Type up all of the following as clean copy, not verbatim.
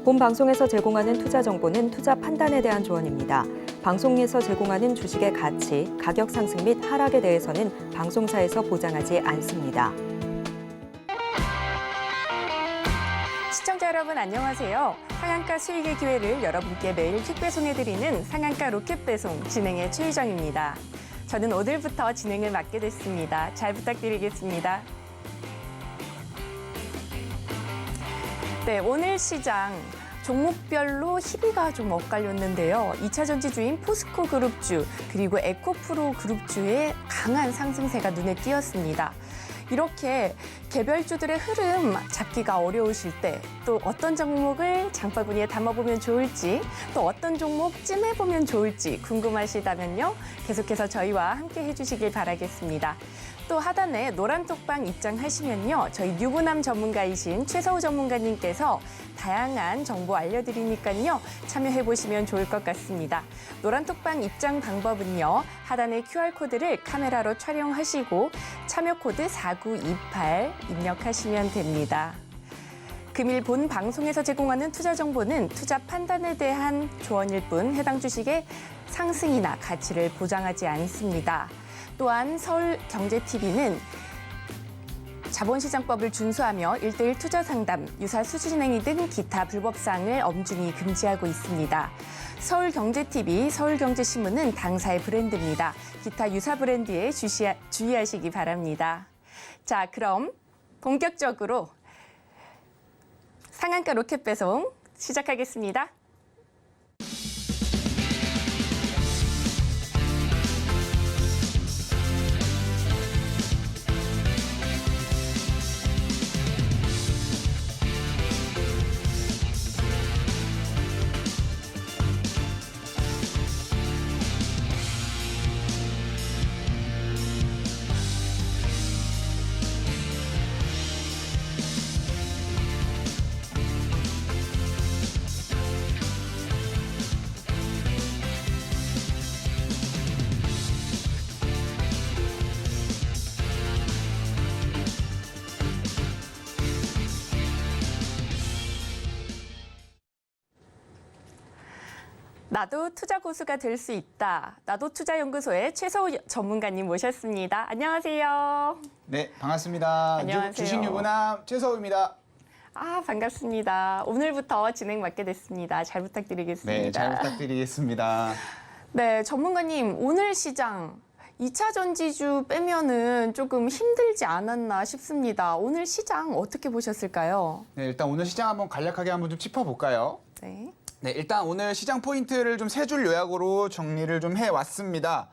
본 방송에서 제공하는 투자 정보는 투자 판단에 대한 조언입니다. 방송에서 제공하는 주식의 가치, 가격 상승 및 하락에 대해서는 방송사에서 보장하지 않습니다. 시청자 여러분 안녕하세요. 상한가 수익의 기회를 여러분께 매일 퀵 배송해드리는 상한가 로켓 배송 진행의 최희정입니다. 저는 오늘부터 진행을 맡게 됐습니다. 잘 부탁드리겠습니다. 네, 오늘 시장 종목별로 희비가 좀 엇갈렸는데요. 2차 전지주인 포스코 그룹주 그리고 에코프로 그룹주의 강한 상승세가 눈에 띄었습니다. 이렇게 개별주들의 흐름 잡기가 어려우실 때 또 어떤 종목을 장바구니에 담아보면 좋을지 또 어떤 종목 찜해보면 좋을지 궁금하시다면요. 계속해서 저희와 함께 해주시길 바라겠습니다. 또 하단에 노란 톡방 입장하시면요. 저희 유부남 전문가이신 최서우 전문가님께서 다양한 정보 알려드리니까요. 참여해보시면 좋을 것 같습니다. 노란 톡방 입장 방법은요. 하단의 QR코드를 카메라로 촬영하시고 참여 코드 4928 입력하시면 됩니다. 금일 본 방송에서 제공하는 투자 정보는 투자 판단에 대한 조언일 뿐 해당 주식의 상승이나 가치를 보장하지 않습니다. 또한 서울경제TV는 자본시장법을 준수하며 1:1 투자 상담, 유사 수수진행위 등 기타 불법사항을 엄중히 금지하고 있습니다. 서울경제TV, 서울경제신문은 당사의 브랜드입니다. 기타 유사 브랜드에 주의하시기 바랍니다. 자, 그럼 본격적으로 상한가 로켓 배송 시작하겠습니다. 나도 투자 고수가 될 수 있다. 나도 투자연구소의 최서우 전문가님 모셨습니다. 안녕하세요. 네, 반갑습니다. 안녕하세요. 주식 유부남 최서우입니다. 반갑습니다. 오늘부터 진행 맡게 됐습니다. 잘 부탁드리겠습니다. 네, 잘 부탁드리겠습니다. 네, 전문가님, 오늘 시장 2차 전지주 빼면은 조금 힘들지 않았나 싶습니다. 오늘 시장 어떻게 보셨을까요? 네, 일단 오늘 시장 한번 간략하게 한번 좀 짚어볼까요? 네. 네, 일단 오늘 시장 포인트를 좀 세 줄 요약으로 정리를 좀 해왔습니다.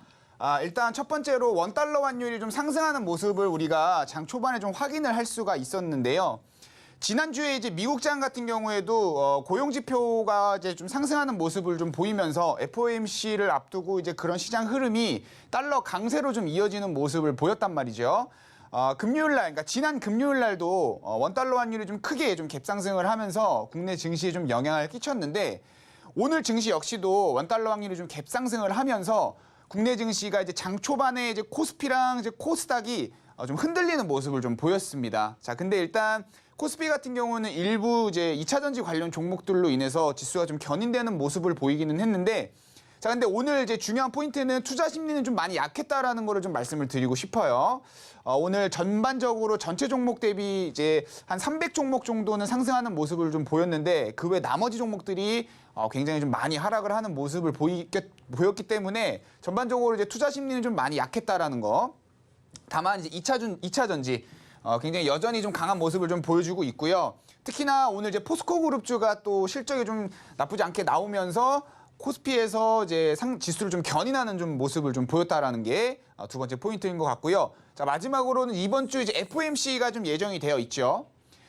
일단 첫 번째로 원달러 환율이 좀 상승하는 모습을 우리가 장 초반에 좀 확인을 할 수가 있었는데요. 지난주에 이제 미국장 같은 경우에도 고용 지표가 이제 좀 상승하는 모습을 좀 보이면서 FOMC를 앞두고 이제 그런 시장 흐름이 달러 강세로 좀 이어지는 모습을 보였단 말이죠. 금요일 날, 그러니까 지난 금요일 날도 원달러 환율이 좀 크게 좀 갭상승을 하면서 국내 증시에 좀 영향을 끼쳤는데 오늘 증시 역시도 원달러 환율이 좀 갭상승을 하면서 국내 증시가 이제 장 초반에 이제 코스피랑 이제 코스닥이 좀 흔들리는 모습을 좀 보였습니다. 자, 근데 일단 코스피 같은 경우는 일부 이제 2차 전지 관련 종목들로 인해서 지수가 좀 견인되는 모습을 보이기는 했는데 자, 근데 오늘 이제 중요한 포인트는 투자 심리는 좀 많이 약했다라는 거를 좀 말씀을 드리고 싶어요. 오늘 전반적으로 전체 종목 대비 이제 한 300종목 정도는 상승하는 모습을 좀 보였는데 그 외 나머지 종목들이 굉장히 좀 많이 하락을 하는 모습을 보였기 때문에 전반적으로 이제 투자 심리는 좀 많이 약했다라는 거. 다만 이제 2차 전지 굉장히 여전히 좀 강한 모습을 좀 보여주고 있고요. 특히나 오늘 이제 포스코 그룹주가 또 실적이 좀 나쁘지 않게 나오면서 코스피에서 이제 지수를 좀 견인하는 좀 모습을 좀 보였다라는 게 두 번째 포인트인 것 같고요. 자, 마지막으로는 이번 주 이제 FOMC가 좀 예정이 되어 있죠.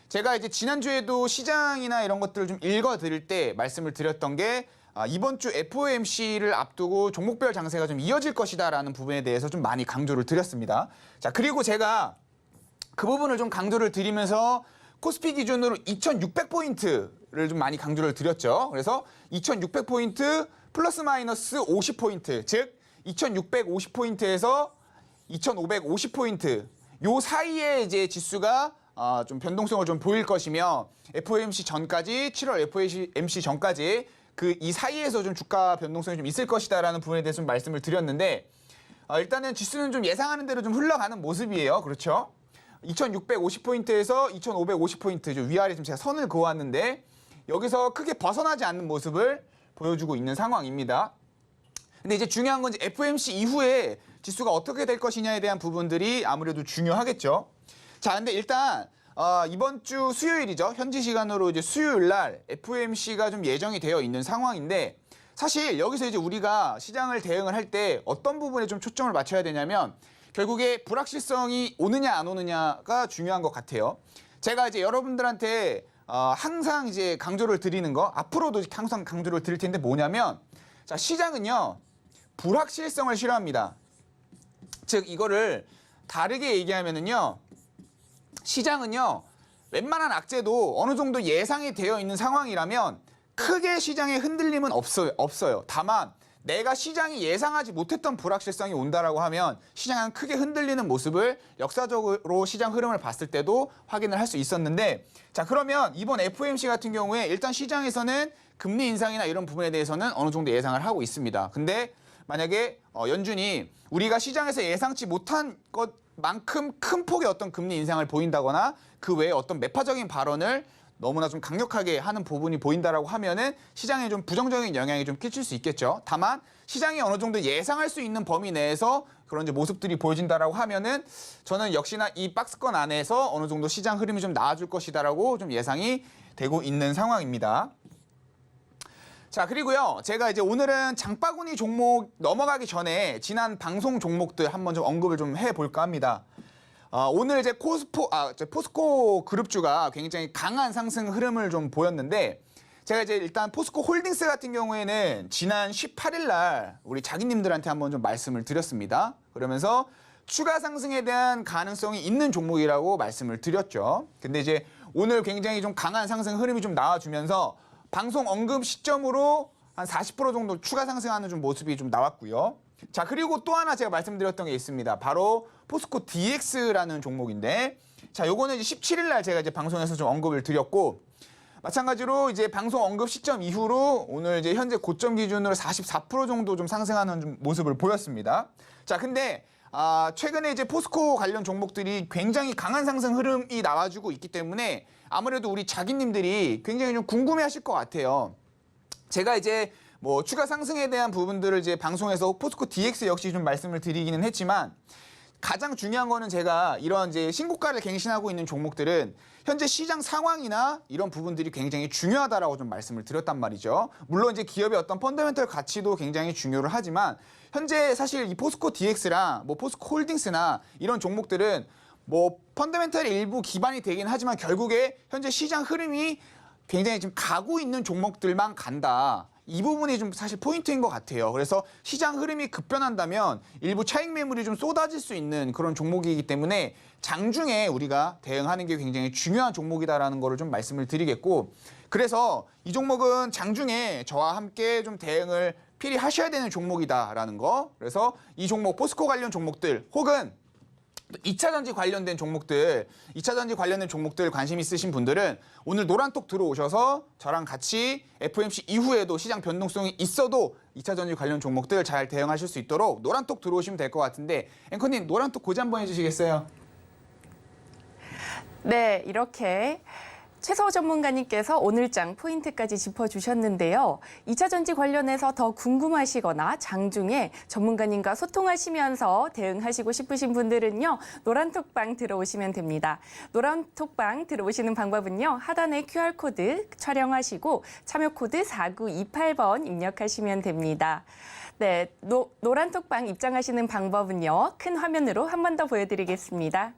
제가 이제 지난주에도 시장이나 이런 것들을 좀 읽어드릴 때 말씀을 드렸던 게 이번 주 FOMC를 앞두고 종목별 장세가 좀 이어질 것이다라는 부분에 대해서 좀 많이 강조를 드렸습니다. 자, 그리고 제가 그 부분을 좀 강조를 드리면서 코스피 기준으로 2,600포인트를 좀 많이 강조를 드렸죠. 그래서 2,600포인트 플러스 마이너스 50포인트, 즉 2,650포인트에서 2,550포인트 요 사이에 이제 지수가 좀 변동성을 좀 보일 것이며 FOMC 전까지 7월 FOMC 전까지 그 이 사이에서 좀 주가 변동성이 좀 있을 것이다라는 부분에 대해서 좀 말씀을 드렸는데 일단은 지수는 좀 예상하는 대로 좀 흘러가는 모습이에요. 그렇죠? 2650포인트에서 2550포인트 좀 위아래 좀 제가 선을 그어왔는데 여기서 크게 벗어나지 않는 모습을 보여주고 있는 상황입니다. 근데 이제 중요한 건 이제 FOMC 이후에 지수가 어떻게 될 것이냐에 대한 부분들이 아무래도 중요하겠죠. 자, 근데 일단 이번 주 수요일이죠. 현지 시간으로 이제 수요일 날 FOMC가 좀 예정이 되어 있는 상황인데 사실 여기서 이제 우리가 시장을 대응을 할 때 어떤 부분에 좀 초점을 맞춰야 되냐면 결국에 불확실성이 오느냐 안 오느냐가 중요한 것 같아요. 제가 이제 여러분들한테 항상 이제 강조를 드리는 거 앞으로도 항상 강조를 드릴 텐데 뭐냐면 자, 시장은요 불확실성을 싫어합니다. 즉 이거를 다르게 얘기하면은요 시장은요 웬만한 악재도 어느 정도 예상이 되어 있는 상황이라면 크게 시장에 흔들림은 없어요. 다만 내가 시장이 예상하지 못했던 불확실성이 온다라고 하면 시장은 크게 흔들리는 모습을 역사적으로 시장 흐름을 봤을 때도 확인을 할 수 있었는데 자 그러면 이번 FOMC 같은 경우에 일단 시장에서는 금리 인상이나 이런 부분에 대해서는 어느 정도 예상을 하고 있습니다. 근데 만약에 연준이 우리가 시장에서 예상치 못한 것만큼 큰 폭의 어떤 금리 인상을 보인다거나 그 외에 어떤 매파적인 발언을 너무나 좀 강력하게 하는 부분이 보인다라고 하면은 시장에 좀 부정적인 영향이 좀 끼칠 수 있겠죠. 다만 시장이 어느 정도 예상할 수 있는 범위 내에서 그런 이제 모습들이 보여진다라고 하면은 저는 역시나 이 박스권 안에서 어느 정도 시장 흐름이 좀 나아질 것이다라고 좀 예상이 되고 있는 상황입니다. 자 그리고요 제가 이제 오늘은 장바구니 종목 넘어가기 전에 지난 방송 종목들 한번 좀 언급을 좀 해볼까 합니다. 오늘 이제 포스코 그룹주가 굉장히 강한 상승 흐름을 좀 보였는데 제가 이제 일단 포스코 홀딩스 같은 경우에는 지난 18일 날 우리 자기님들한테 한번 좀 말씀을 드렸습니다. 그러면서 추가 상승에 대한 가능성이 있는 종목이라고 말씀을 드렸죠. 근데 이제 오늘 굉장히 좀 강한 상승 흐름이 좀 나와주면서 방송 언급 시점으로 한 40% 정도 추가 상승하는 좀 모습이 좀 나왔고요. 자 그리고 또 하나 제가 말씀드렸던 게 있습니다. 바로 포스코 DX라는 종목인데 자 요거는 이제 17일 날 제가 이제 방송에서 좀 언급을 드렸고 마찬가지로 이제 방송 언급 시점 이후로 오늘 이제 현재 고점 기준으로 44% 정도 좀 상승하는 좀 모습을 보였습니다. 자 근데 최근에 이제 포스코 관련 종목들이 굉장히 강한 상승 흐름이 나와주고 있기 때문에 아무래도 우리 자기님들이 굉장히 좀 궁금해하실 것 같아요. 제가 이제 뭐 추가 상승에 대한 부분들을 이제 방송에서 포스코 DX 역시 좀 말씀을 드리기는 했지만 가장 중요한 거는 제가 이런 이제 신고가를 갱신하고 있는 종목들은 현재 시장 상황이나 이런 부분들이 굉장히 중요하다라고 좀 말씀을 드렸단 말이죠. 물론 이제 기업의 어떤 펀더멘털 가치도 굉장히 중요를 하지만 현재 사실 이 포스코 DX랑 뭐 포스코 홀딩스나 이런 종목들은 뭐 펀더멘털이 일부 기반이 되긴 하지만 결국에 현재 시장 흐름이 굉장히 지금 가고 있는 종목들만 간다. 이 부분이 좀 사실 포인트인 것 같아요. 그래서 시장 흐름이 급변한다면 일부 차익 매물이 좀 쏟아질 수 있는 그런 종목이기 때문에 장중에 우리가 대응하는 게 굉장히 중요한 종목이다라는 거를 좀 말씀을 드리겠고 그래서 이 종목은 장중에 저와 함께 좀 대응을 필히 하셔야 되는 종목이다라는 거. 그래서 이 종목 포스코 관련 종목들 혹은 2차 전지 관련된 종목들, 2차 전지 관련된 종목들 관심 있으신 분들은 오늘 노란톡 들어오셔서 저랑 같이 FOMC 이후에도 시장 변동성이 있어도 2차 전지 관련 종목들 잘 대응하실 수 있도록 노란톡 들어오시면 될 것 같은데 앵커님 노란톡 고지 한번 해주시겠어요? 네, 이렇게 최서 전문가님께서 오늘장 포인트까지 짚어주셨는데요. 2차 전지 관련해서 더 궁금하시거나 장중에 전문가님과 소통하시면서 대응하시고 싶으신 분들은요. 노란톡방 들어오시면 됩니다. 노란톡방 들어오시는 방법은요. 하단에 QR코드 촬영하시고 참여코드 4928번 입력하시면 됩니다. 네, 노란톡방 입장하시는 방법은요. 큰 화면으로 한 번 더 보여드리겠습니다.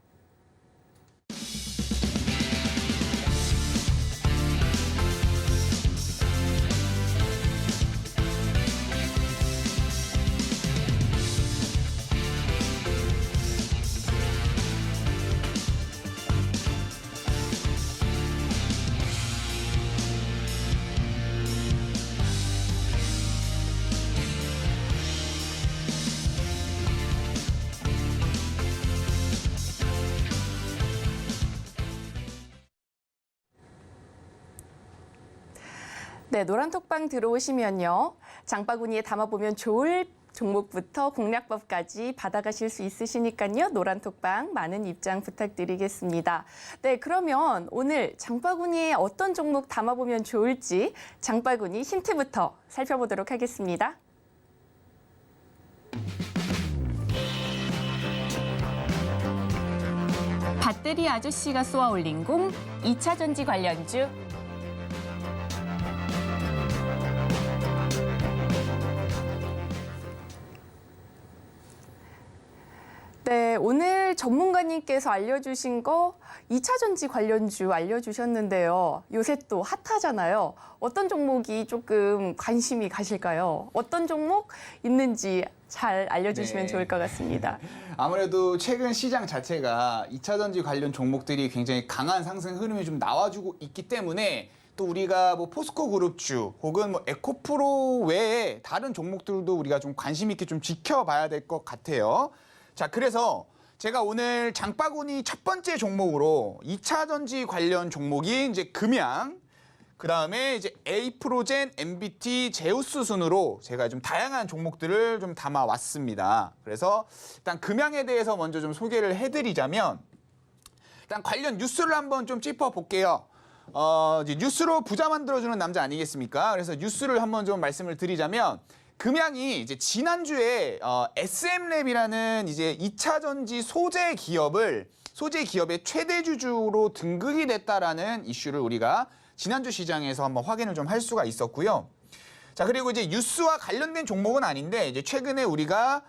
네, 노란톡방 들어오시면요. 장바구니에 담아보면 좋을 종목부터 공략법까지 받아가실 수 있으시니까요. 노란톡방 많은 입장 부탁드리겠습니다. 네, 그러면 오늘 장바구니에 어떤 종목 담아보면 좋을지 장바구니 힌트부터 살펴보도록 하겠습니다. 배터리 아저씨가 쏘아 올린 공, 2차 전지 관련주. 네, 오늘 전문가님께서 알려주신 거 2차 전지 관련주 알려주셨는데요. 요새 또 핫하잖아요. 어떤 종목이 조금 관심이 가실까요? 어떤 종목 있는지 잘 알려주시면 네. 좋을 것 같습니다. 아무래도 최근 시장 자체가 2차 전지 관련 종목들이 굉장히 강한 상승 흐름이 좀 나와주고 있기 때문에 또 우리가 뭐 포스코 그룹주 혹은 뭐 에코프로 외에 다른 종목들도 우리가 좀 관심 있게 좀 지켜봐야 될 것 같아요. 자, 그래서 제가 오늘 장바구니 첫 번째 종목으로 2차 전지 관련 종목이 이제 금양, 그 다음에 이제 에이프로젠, MBT, 제우스 순으로 제가 좀 다양한 종목들을 좀 담아왔습니다. 그래서 일단 금양에 대해서 먼저 좀 소개를 해드리자면 일단 관련 뉴스를 한번 좀 짚어볼게요. 이제 뉴스로 부자 만들어주는 남자 아니겠습니까? 그래서 뉴스를 한번 좀 말씀을 드리자면 금양이 이제 지난주에 SM랩이라는 이제 2차 전지 소재 기업의 최대 주주로 등극이 됐다라는 이슈를 우리가 지난주 시장에서 한번 확인을 좀 할 수가 있었고요. 자, 그리고 이제 뉴스와 관련된 종목은 아닌데 이제 최근에 우리가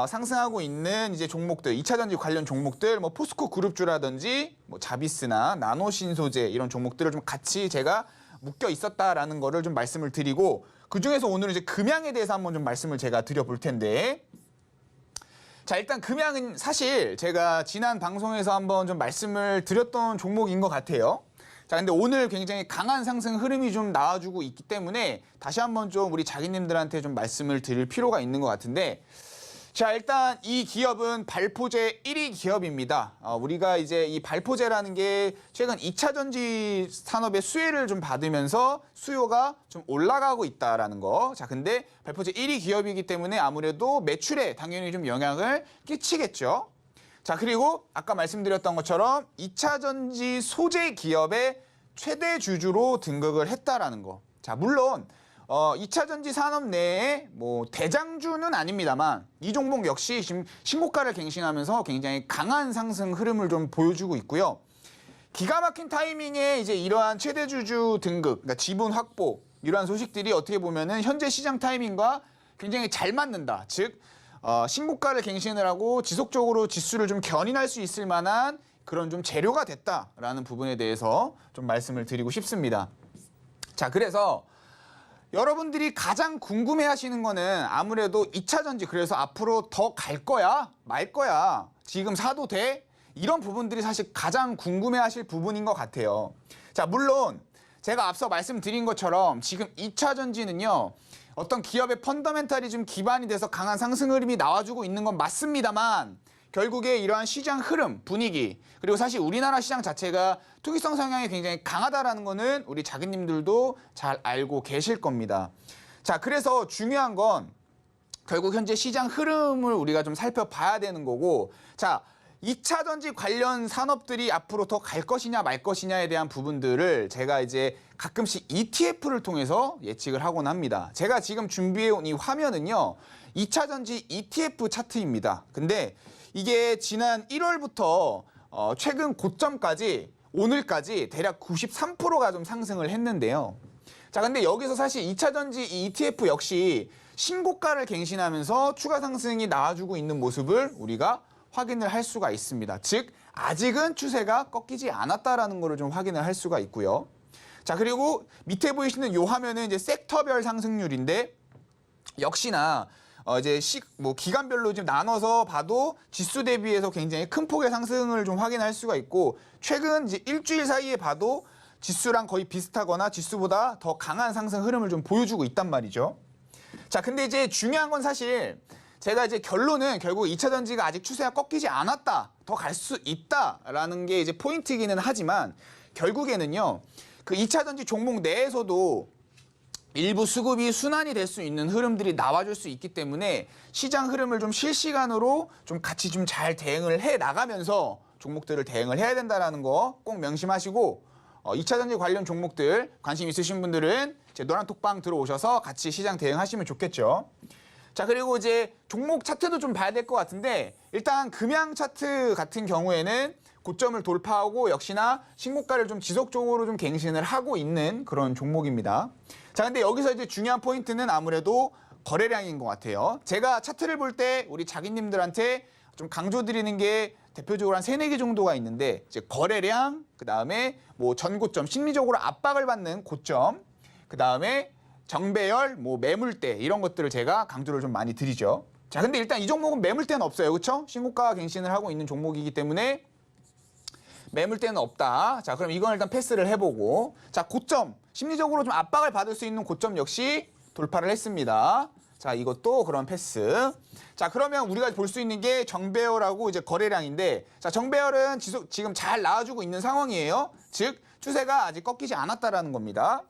상승하고 있는 이제 종목들, 2차 전지 관련 종목들, 뭐 포스코 그룹주라든지 뭐 자비스나 나노신소재 이런 종목들을 좀 같이 제가 묶여 있었다라는 거를 좀 말씀을 드리고 그 중에서 오늘은 이제 금양에 대해서 한번 좀 말씀을 제가 드려볼 텐데 자, 일단 금양은 사실 제가 지난 방송에서 한번 좀 말씀을 드렸던 종목인 것 같아요. 자, 근데 오늘 굉장히 강한 상승 흐름이 좀 나와주고 있기 때문에 다시 한번 좀 우리 자기님들한테 좀 말씀을 드릴 필요가 있는 것 같은데 자, 일단 이 기업은 발포제 1위 기업입니다. 우리가 이제 이 발포제라는 게 최근 2차 전지 산업의 수혜를 좀 받으면서 수요가 좀 올라가고 있다라는 거. 자, 근데 발포제 1위 기업이기 때문에 아무래도 매출에 당연히 좀 영향을 끼치겠죠. 자, 그리고 아까 말씀드렸던 것처럼 2차 전지 소재 기업의 최대 주주로 등극을 했다라는 거. 자, 물론 2차 전지 산업 내에 뭐 대장주는 아닙니다만 이 종목 역시 지금 신고가를 갱신하면서 굉장히 강한 상승 흐름을 좀 보여주고 있고요. 기가 막힌 타이밍에 이제 이러한 최대 주주 등극, 그러니까 지분 확보 이러한 소식들이 어떻게 보면은 현재 시장 타이밍과 굉장히 잘 맞는다. 즉 신고가를 갱신을 하고 지속적으로 지수를 좀 견인할 수 있을 만한 그런 좀 재료가 됐다라는 부분에 대해서 좀 말씀을 드리고 싶습니다. 자, 그래서 여러분들이 가장 궁금해하시는 거는 아무래도 2차 전지 그래서 앞으로 더 갈 거야? 말 거야? 지금 사도 돼? 이런 부분들이 사실 가장 궁금해하실 부분인 것 같아요. 자, 물론 제가 앞서 말씀드린 것처럼 지금 2차 전지는요. 어떤 기업의 펀더멘탈이 좀 기반이 돼서 강한 상승 흐름이 나와주고 있는 건 맞습니다만 결국에 이러한 시장 흐름, 분위기 그리고 사실 우리나라 시장 자체가 투기성 성향이 굉장히 강하다라는 거는 우리 자기님들도 잘 알고 계실 겁니다. 자, 그래서 중요한 건 결국 현재 시장 흐름을 우리가 좀 살펴봐야 되는 거고 자, 2차 전지 관련 산업들이 앞으로 더 갈 것이냐 말 것이냐에 대한 부분들을 제가 이제 가끔씩 ETF를 통해서 예측을 하곤 합니다. 제가 지금 준비해온 이 화면은요. 2차 전지 ETF 차트입니다. 근데 이게 지난 1월부터 최근 고점까지 오늘까지 대략 93%가 좀 상승을 했는데요. 자, 근데 여기서 사실 2차 전지 ETF 역시 신고가를 갱신하면서 추가 상승이 나와주고 있는 모습을 우리가 확인을 할 수가 있습니다. 즉 아직은 추세가 꺾이지 않았다라는 것을 좀 확인을 할 수가 있고요. 자, 그리고 밑에 보이시는 이 화면은 이제 섹터별 상승률인데 역시나 이제 기간별로 좀 나눠서 봐도 지수 대비해서 굉장히 큰 폭의 상승을 좀 확인할 수가 있고 최근 이제 일주일 사이에 봐도 지수랑 거의 비슷하거나 지수보다 더 강한 상승 흐름을 좀 보여주고 있단 말이죠. 자, 근데 이제 중요한 건 사실 제가 이제 결론은 결국 2차 전지가 아직 추세가 꺾이지 않았다, 더 갈 수 있다라는 게 이제 포인트이기는 하지만 결국에는요, 그 2차 전지 종목 내에서도 일부 수급이 순환이 될 수 있는 흐름들이 나와줄 수 있기 때문에 시장 흐름을 좀 실시간으로 좀 같이 좀 잘 대응을 해 나가면서 종목들을 대응을 해야 된다는 거 꼭 명심하시고 2차 전지 관련 종목들 관심 있으신 분들은 제 노란톡방 들어오셔서 같이 시장 대응하시면 좋겠죠. 자, 그리고 이제 종목 차트도 좀 봐야 될 것 같은데 일단 금양 차트 같은 경우에는 고점을 돌파하고 역시나 신고가를 좀 지속적으로 좀 갱신을 하고 있는 그런 종목입니다. 자, 근데 여기서 이제 중요한 포인트는 아무래도 거래량인 것 같아요. 제가 차트를 볼 때 우리 자기님들한테 좀 강조드리는 게 대표적으로 한 3-4개 정도가 있는데 이제 거래량, 그다음에 뭐 전고점, 심리적으로 압박을 받는 고점, 그다음에 정배열, 뭐 매물대 이런 것들을 제가 강조를 좀 많이 드리죠. 자, 근데 일단 이 종목은 매물대는 없어요. 그렇죠? 신고가 갱신을 하고 있는 종목이기 때문에 매물대는 없다. 자, 그럼 이건 일단 패스를 해보고, 자, 고점, 심리적으로 좀 압박을 받을 수 있는 고점 역시 돌파를 했습니다. 자, 이것도 그런 패스. 자, 그러면 우리가 볼 수 있는 게 정배열하고 이제 거래량인데, 자, 정배열은 지금 잘 나와주고 있는 상황이에요. 즉, 추세가 아직 꺾이지 않았다라는 겁니다.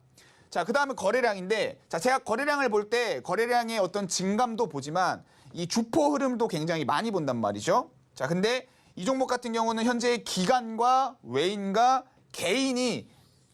자, 그 다음에 거래량인데, 자, 제가 거래량을 볼 때 거래량의 어떤 증감도 보지만 이 주포 흐름도 굉장히 많이 본단 말이죠. 자, 근데 이 종목 같은 경우는 현재 기관과 외인과 개인이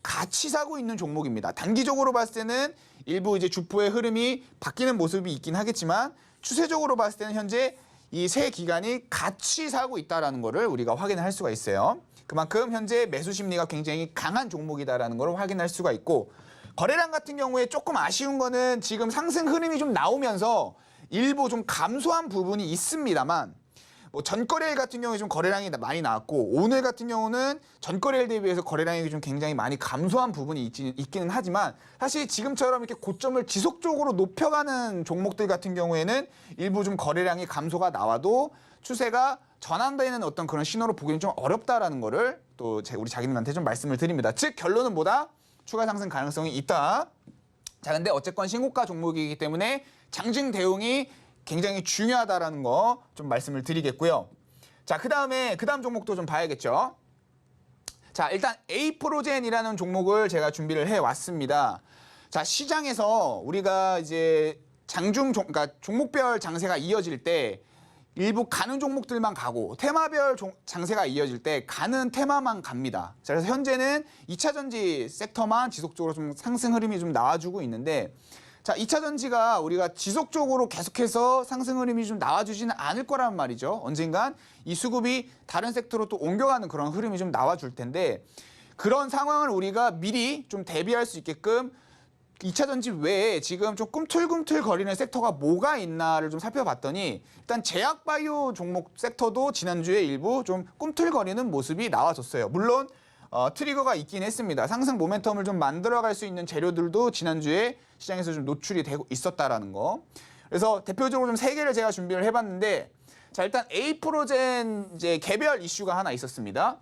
같이 사고 있는 종목입니다. 단기적으로 봤을 때는 일부 이제 주포의 흐름이 바뀌는 모습이 있긴 하겠지만 추세적으로 봤을 때는 현재 이 세 기관이 같이 사고 있다는 것을 우리가 확인을 할 수가 있어요. 그만큼 현재 매수 심리가 굉장히 강한 종목이다라는 걸 확인할 수가 있고, 거래량 같은 경우에 조금 아쉬운 거는 지금 상승 흐름이 좀 나오면서 일부 좀 감소한 부분이 있습니다만, 뭐 전거래일 같은 경우에 좀 거래량이 많이 나왔고, 오늘 같은 경우는 전거래일 대비해서 거래량이 좀 굉장히 많이 감소한 부분이 있기는 하지만, 사실 지금처럼 이렇게 고점을 지속적으로 높여가는 종목들 같은 경우에는 일부 좀 거래량이 감소가 나와도 추세가 전환되는 어떤 그런 신호로 보기는 좀 어렵다라는 거를 또 우리 자기님한테 좀 말씀을 드립니다. 즉 결론은 뭐다? 추가 상승 가능성이 있다. 자, 근데 어쨌건 신고가 종목이기 때문에 장중 대응이 굉장히 중요하다라는 거 좀 말씀을 드리겠고요. 자, 그 다음 종목도 좀 봐야겠죠. 자, 일단 에이프로젠이라는 종목을 제가 준비를 해왔습니다. 자, 시장에서 우리가 이제 그러니까 종목별 장세가 이어질 때 일부 가는 종목들만 가고 테마별 장세가 이어질 때 가는 테마만 갑니다. 자, 그래서 현재는 2차 전지 섹터만 지속적으로 좀 상승 흐름이 좀 나와주고 있는데, 자, 2차 전지가 우리가 지속적으로 계속해서 상승 흐름이 좀 나와주지는 않을 거란 말이죠. 언젠간 이 수급이 다른 섹터로 또 옮겨가는 그런 흐름이 좀 나와줄 텐데, 그런 상황을 우리가 미리 좀 대비할 수 있게끔 2차 전지 외에 지금 좀 꿈틀꿈틀 거리는 섹터가 뭐가 있나를 좀 살펴봤더니, 일단 제약바이오 종목 섹터도 지난주에 일부 좀 꿈틀거리는 모습이 나와줬어요. 물론 트리거가 있긴 했습니다. 상승 모멘텀을 좀 만들어갈 수 있는 재료들도 지난주에 시장에서 좀 노출이 되고 있었다라는 거. 그래서 대표적으로 좀 3개를 제가 준비를 해봤는데, 자, 일단 에이프로젠 이제 개별 이슈가 하나 있었습니다.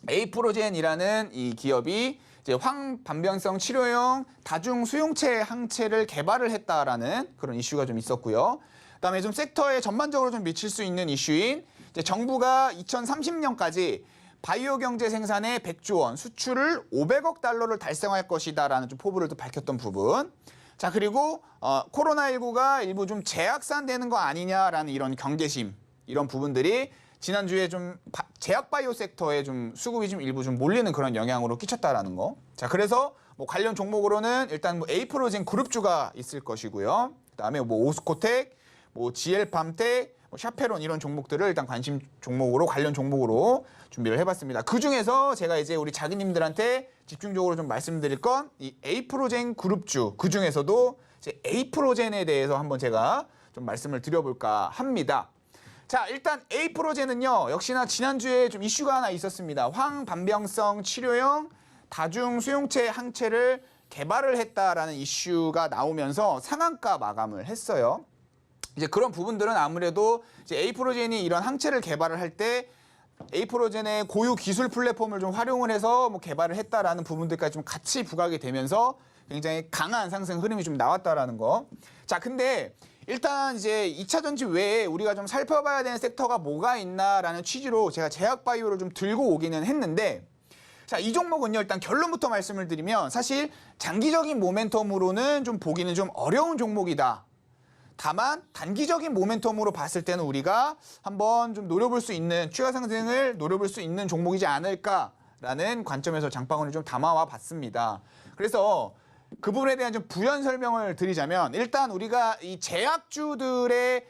에이프로젠이라는 이 기업이 이제 황반변성 치료용 다중 수용체 항체를 개발을 했다라는 그런 이슈가 좀 있었고요. 그다음에 좀 섹터에 전반적으로 좀 미칠 수 있는 이슈인 이제 정부가 2030년까지 바이오 경제 생산의 100조 원, 수출을 500억 달러를 달성할 것이다라는 좀 포부를 또 밝혔던 부분. 자, 그리고 코로나19가 일부 좀 재확산되는 거 아니냐라는 이런 경계심, 이런 부분들이 지난주에 좀 제약 바이오 섹터에 좀 수급이 좀 일부 좀 몰리는 그런 영향으로 끼쳤다라는 거. 자, 그래서 뭐 관련 종목으로는 일단 뭐 에이프로젠 그룹주가 있을 것이고요. 그다음에 뭐 오스코텍, 뭐 지엘팜텍, 뭐 샤페론 이런 종목들을 일단 관심 종목으로 관련 종목으로 준비를 해봤습니다. 그 중에서 제가 이제 우리 자기님들한테 집중적으로 좀 말씀드릴 건 이 에이프로젠 그룹주, 그 중에서도 이제 에이프로젠에 대해서 한번 제가 좀 말씀을 드려볼까 합니다. 자, 일단 에이프로젠은요, 역시나 지난주에 좀 이슈가 하나 있었습니다. 황반병성 치료용 다중 수용체 항체를 개발을 했다라는 이슈가 나오면서 상한가 마감을 했어요. 이제 그런 부분들은 아무래도 이제 에이프로젠이 이런 항체를 개발을 할 때 에이프로젠의 고유 기술 플랫폼을 좀 활용을 해서 뭐 개발을 했다라는 부분들까지 좀 같이 부각이 되면서 굉장히 강한 상승 흐름이 좀 나왔다라는 거. 자, 근데 일단 이제 2차 전지 외에 우리가 좀 살펴봐야 되는 섹터가 뭐가 있나라는 취지로 제가 제약바이오를 좀 들고 오기는 했는데, 자, 이 종목은요, 일단 결론부터 말씀을 드리면 사실 장기적인 모멘텀으로는 좀 보기는 좀 어려운 종목이다. 다만 단기적인 모멘텀으로 봤을 때는 우리가 한번 좀 노려볼 수 있는, 추가 상승을 노려볼 수 있는 종목이지 않을까라는 관점에서 장바구니를 좀 담아와 봤습니다. 그래서 그 부분에 대한 좀 부연 설명을 드리자면, 일단 우리가 이 제약주들의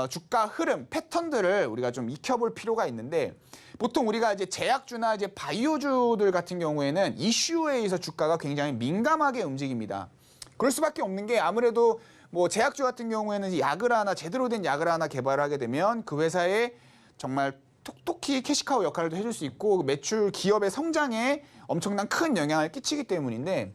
주가 흐름, 패턴들을 우리가 좀 익혀볼 필요가 있는데, 보통 우리가 이제 제약주나 이제 바이오주들 같은 경우에는 이슈에 의해서 주가가 굉장히 민감하게 움직입니다. 그럴 수밖에 없는 게, 아무래도 뭐 제약주 같은 경우에는 약을 하나, 제대로 된 약을 하나 개발을 하게 되면 그 회사에 정말 톡톡히 캐시카우 역할도 해줄 수 있고, 매출, 기업의 성장에 엄청난 큰 영향을 끼치기 때문인데,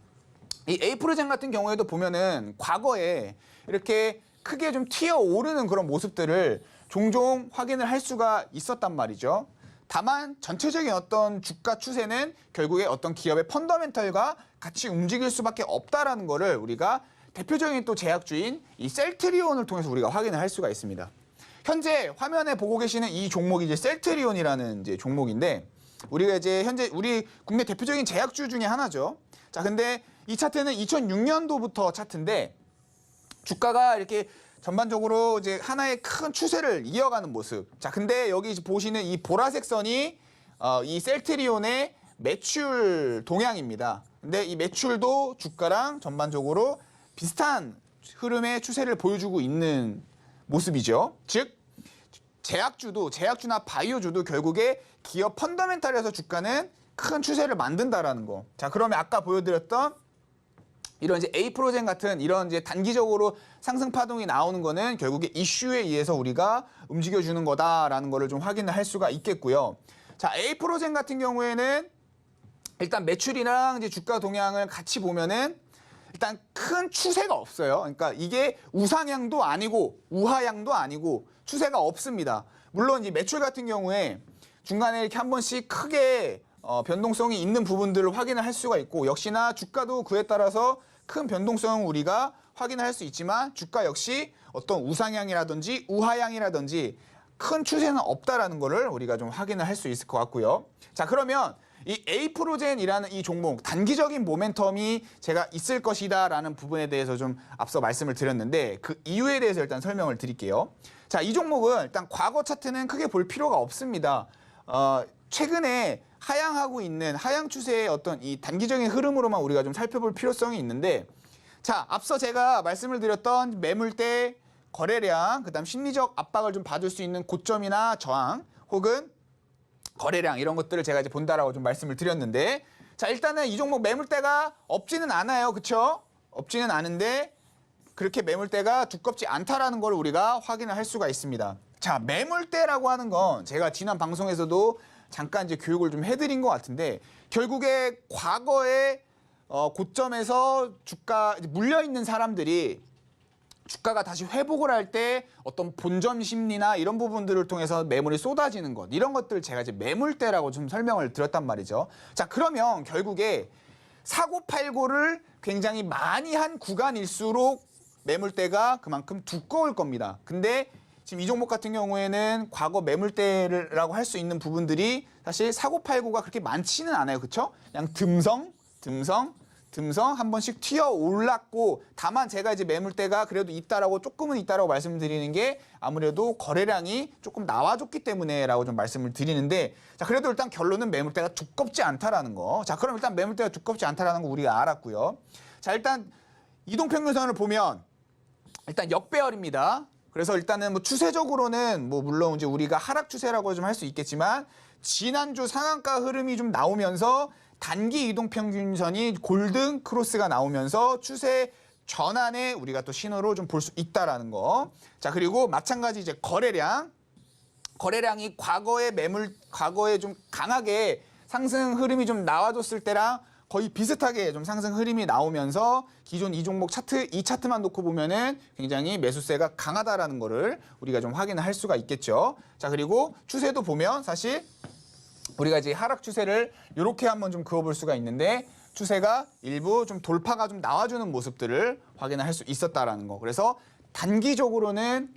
이 에이프로젠 같은 경우에도 보면은 과거에 이렇게 크게 좀 튀어오르는 그런 모습들을 종종 확인을 할 수가 있었단 말이죠. 다만 전체적인 어떤 주가 추세는 결국에 어떤 기업의 펀더멘털과 같이 움직일 수밖에 없다라는 거를 우리가 대표적인 또 제약주인 이 셀트리온을 통해서 우리가 확인을 할 수가 있습니다. 현재 화면에 보고 계시는 이 종목이 이제 셀트리온이라는 이제 종목인데, 우리가 이제 현재 우리 국내 대표적인 제약주 중에 하나죠. 자, 근데 이 차트는 2006년도부터 차트인데, 주가가 이렇게 전반적으로 이제 하나의 큰 추세를 이어가는 모습. 자, 근데 여기 보시는 이 보라색 선이 이 셀트리온의 매출 동향입니다. 근데 이 매출도 주가랑 전반적으로 비슷한 흐름의 추세를 보여주고 있는 모습이죠. 즉, 제약주나 바이오주도 결국에 기업 펀더멘탈에서 주가는 큰 추세를 만든다라는 거. 자, 그러면 아까 보여드렸던 이런 이제 에이프로젠 같은 이런 이제 단기적으로 상승 파동이 나오는 거는 결국에 이슈에 의해서 우리가 움직여주는 거다라는 거를 좀 확인을 할 수가 있겠고요. 자, 에이프로젠 같은 경우에는 일단 매출이랑 이제 주가 동향을 같이 보면은 일단 큰 추세가 없어요. 그러니까 이게 우상향도 아니고 우하향도 아니고 추세가 없습니다. 물론 이제 매출 같은 경우에 중간에 이렇게 한 번씩 크게 변동성이 있는 부분들을 확인을 할 수가 있고, 역시나 주가도 그에 따라서 큰 변동성을 우리가 확인을 할 수 있지만, 주가 역시 어떤 우상향이라든지 우하향이라든지 큰 추세는 없다라는 거를 우리가 좀 확인을 할 수 있을 것 같고요. 자, 그러면 이 에이프로젠이라는 이 종목, 단기적인 모멘텀이 제가 있을 것이다라는 부분에 대해서 좀 앞서 말씀을 드렸는데, 그 이유에 대해서 일단 설명을 드릴게요. 자, 이 종목은 일단 과거 차트는 크게 볼 필요가 없습니다. 최근에 하향하고 있는 하향 추세의 어떤 이 단기적인 흐름으로만 우리가 좀 살펴볼 필요성이 있는데, 자, 앞서 제가 말씀을 드렸던 매물대, 거래량, 그다음 심리적 압박을 좀 받을 수 있는 고점이나 저항, 혹은 거래량, 이런 것들을 제가 이제 본다라고 좀 말씀을 드렸는데, 자, 일단은 이 종목 매물대가 없지는 않아요. 그쵸? 없지는 않은데 그렇게 매물대가 두껍지 않다라는 걸 우리가 확인을 할 수가 있습니다. 자, 매물대라고 하는 건 제가 지난 방송에서도 잠깐 이제 교육을 좀 해드린 것 같은데, 결국에 과거의 고점에서 주가 물려 있는 사람들이 주가가 다시 회복을 할 때 어떤 본점 심리나 이런 부분들을 통해서 매물이 쏟아지는 것, 이런 것들 제가 이제 매물대라고 좀 설명을 드렸단 말이죠. 자, 그러면 결국에 사고팔고를 굉장히 많이 한 구간일수록 매물대가 그만큼 두꺼울 겁니다. 근데 지금 이 종목 같은 경우에는 과거 매물대라고 할 수 있는 부분들이 사실 사고팔고가 그렇게 많지는 않아요. 그렇죠? 그냥 듬성 한 번씩 튀어 올랐고, 다만 제가 이제 매물대가 그래도 있다라고, 조금은 있다라고 말씀드리는 게 아무래도 거래량이 조금 나와줬기 때문에라고 좀 말씀을 드리는데, 자, 그래도 일단 결론은 매물대가 두껍지 않다라는 거. 자, 그럼 일단 매물대가 두껍지 않다라는 거 우리가 알았고요. 자, 일단 이동평균선을 보면 일단 역배열입니다. 그래서 일단은 뭐 추세적으로는 뭐 물론 이제 우리가 하락 추세라고 좀 할 수 있겠지만, 지난주 상한가 흐름이 좀 나오면서 단기 이동평균선이 골든 크로스가 나오면서 추세 전환에 우리가 또 신호로 좀 볼 수 있다라는 거. 자, 그리고 마찬가지 이제 거래량이 과거에 좀 강하게 상승 흐름이 좀 나와줬을 때랑 거의 비슷하게 좀 상승 흐름이 나오면서 기존 이 종목 차트, 이 차트만 놓고 보면은 굉장히 매수세가 강하다라는 거를 우리가 좀 확인을 할 수가 있겠죠. 자, 그리고 추세도 보면 사실 우리가 이제 하락 추세를 이렇게 한번 좀 그어볼 수가 있는데, 추세가 일부 좀 돌파가 좀 나와주는 모습들을 확인을 할 수 있었다라는 거. 그래서 단기적으로는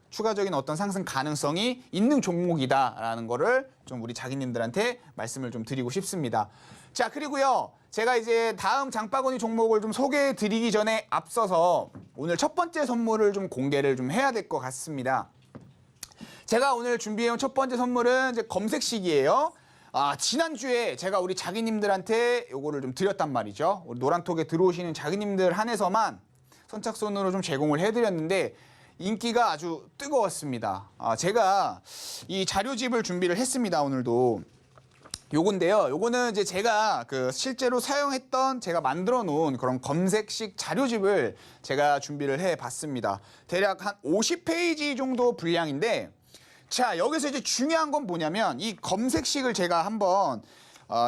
추가적인 어떤 상승 가능성이 있는 종목이다라는 거를 좀 우리 자기님들한테 말씀을 좀 드리고 싶습니다. 자, 그리고요. 제가 이제 다음 장바구니 종목을 좀 소개해 드리기 전에 앞서서 오늘 첫 번째 선물을 좀 공개를 좀 해야 될 것 같습니다. 제가 오늘 준비해온 첫 번째 선물은 이제 검색식이에요. 지난주에 제가 우리 자기님들한테 요거를 좀 드렸단 말이죠. 우리 노란톡에 들어오시는 자기님들 한해서만 선착순으로 좀 제공을 해드렸는데 인기가 아주 뜨거웠습니다. 제가 이 자료집을 준비를 했습니다. 오늘도. 요건데요. 요거는 이제 제가 실제로 사용했던 제가 만들어 놓은 그런 검색식 자료집을 제가 준비를 해 봤습니다. 대략 한 50페이지 정도 분량인데 자, 여기서 이제 중요한 건 뭐냐면 이 검색식을 제가 한번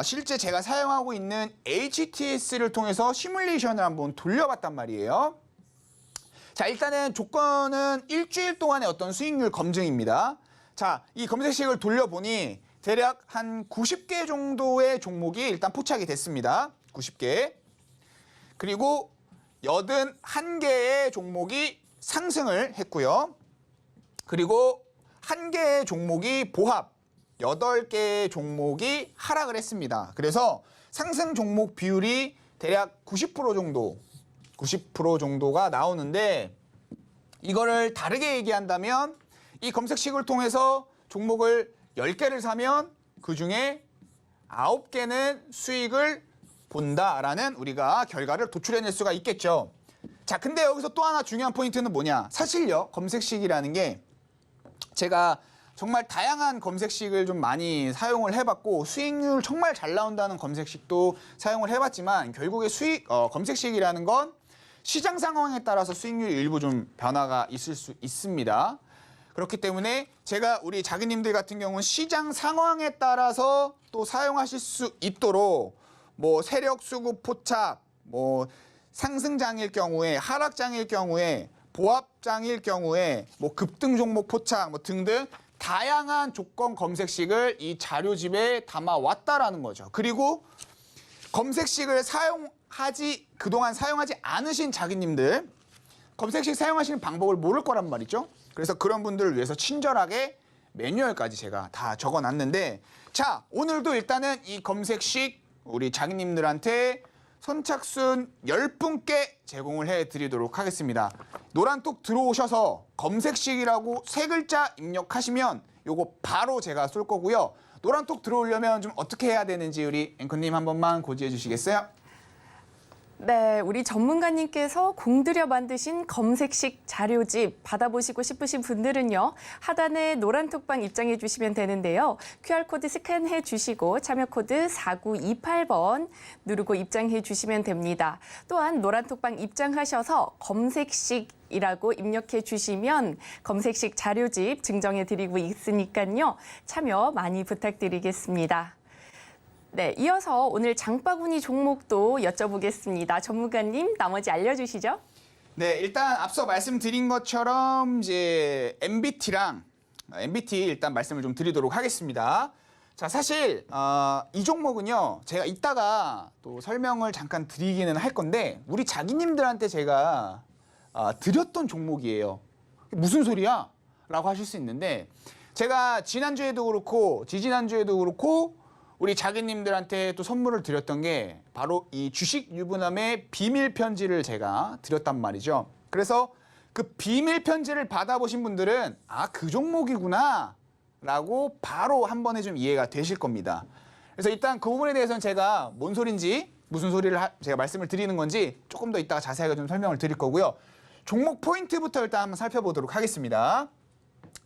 실제 제가 사용하고 있는 HTS를 통해서 시뮬레이션을 한번 돌려봤단 말이에요. 자, 일단은 조건은 일주일 동안의 어떤 수익률 검증입니다. 자, 이 검색식을 돌려보니 대략 한 90개 정도의 종목이 일단 포착이 됐습니다. 90개. 그리고 81개의 종목이 상승을 했고요. 그리고 1개의 종목이 보합, 8개의 종목이 하락을 했습니다. 그래서 상승 종목 비율이 대략 90% 정도가 나오는데 이거를 다르게 얘기한다면 이 검색식을 통해서 종목을 10개를 사면 그중에 9개는 수익을 본다라는 우리가 결과를 도출해낼 수가 있겠죠. 자, 근데 여기서 또 하나 중요한 포인트는 뭐냐? 사실요, 검색식이라는 게 제가 정말 다양한 검색식을 좀 많이 사용을 해봤고 수익률 정말 잘 나온다는 검색식도 사용을 해봤지만 결국에 검색식이라는 건 시장 상황에 따라서 수익률 일부 좀 변화가 있을 수 있습니다. 그렇기 때문에 제가 우리 자기님들 같은 경우는 시장 상황에 따라서 또 사용하실 수 있도록 뭐 세력 수급 포착, 뭐 상승장일 경우에 하락장일 경우에 보합장일 경우에 뭐 급등 종목 포착 뭐 등등 다양한 조건 검색식을 이 자료집에 담아왔다라는 거죠. 그리고 검색식을 그동안 사용하지 않으신 자기님들 검색식 사용하시는 방법을 모를 거란 말이죠. 그래서 그런 분들을 위해서 친절하게 매뉴얼까지 제가 다 적어놨는데 자, 오늘도 일단은 이 검색식 우리 자기님들한테 선착순 10분께 제공을 해드리도록 하겠습니다. 노란톡 들어오셔서 검색식이라고 3글자 입력하시면 요거 바로 제가 쏠 거고요. 노란톡 들어오려면 좀 어떻게 해야 되는지 우리 앵커님 한 번만 고지해 주시겠어요? 네, 우리 전문가님께서 공들여 만드신 검색식 자료집 받아보시고 싶으신 분들은요. 하단에 노란톡방 입장해 주시면 되는데요. QR코드 스캔해 주시고 참여코드 4928번 누르고 입장해 주시면 됩니다. 또한 노란톡방 입장하셔서 검색식이라고 입력해 주시면 검색식 자료집 증정해 드리고 있으니까요. 참여 많이 부탁드리겠습니다. 네, 이어서 오늘 장바구니 종목도 여쭤보겠습니다. 전문가님, 나머지 알려주시죠. 네, 일단 앞서 말씀드린 것처럼 이제 MBT 일단 말씀을 좀 드리도록 하겠습니다. 자, 사실 이 종목은요, 제가 이따가 또 설명을 잠깐 드리기는 할 건데 우리 자기님들한테 제가 드렸던 종목이에요. 무슨 소리야? 라고 하실 수 있는데 제가 지난주에도 그렇고 지지난주에도 그렇고 우리 자기님들한테 또 선물을 드렸던 게 바로 이 주식 유부남의 비밀 편지를 제가 드렸단 말이죠. 그래서 그 비밀 편지를 받아보신 분들은 그 종목이구나 라고 바로 한 번에 좀 이해가 되실 겁니다. 그래서 일단 그 부분에 대해서는 제가 뭔 소린지 무슨 소리를 제가 말씀을 드리는 건지 조금 더 이따가 자세하게 좀 설명을 드릴 거고요. 종목 포인트부터 일단 한번 살펴보도록 하겠습니다.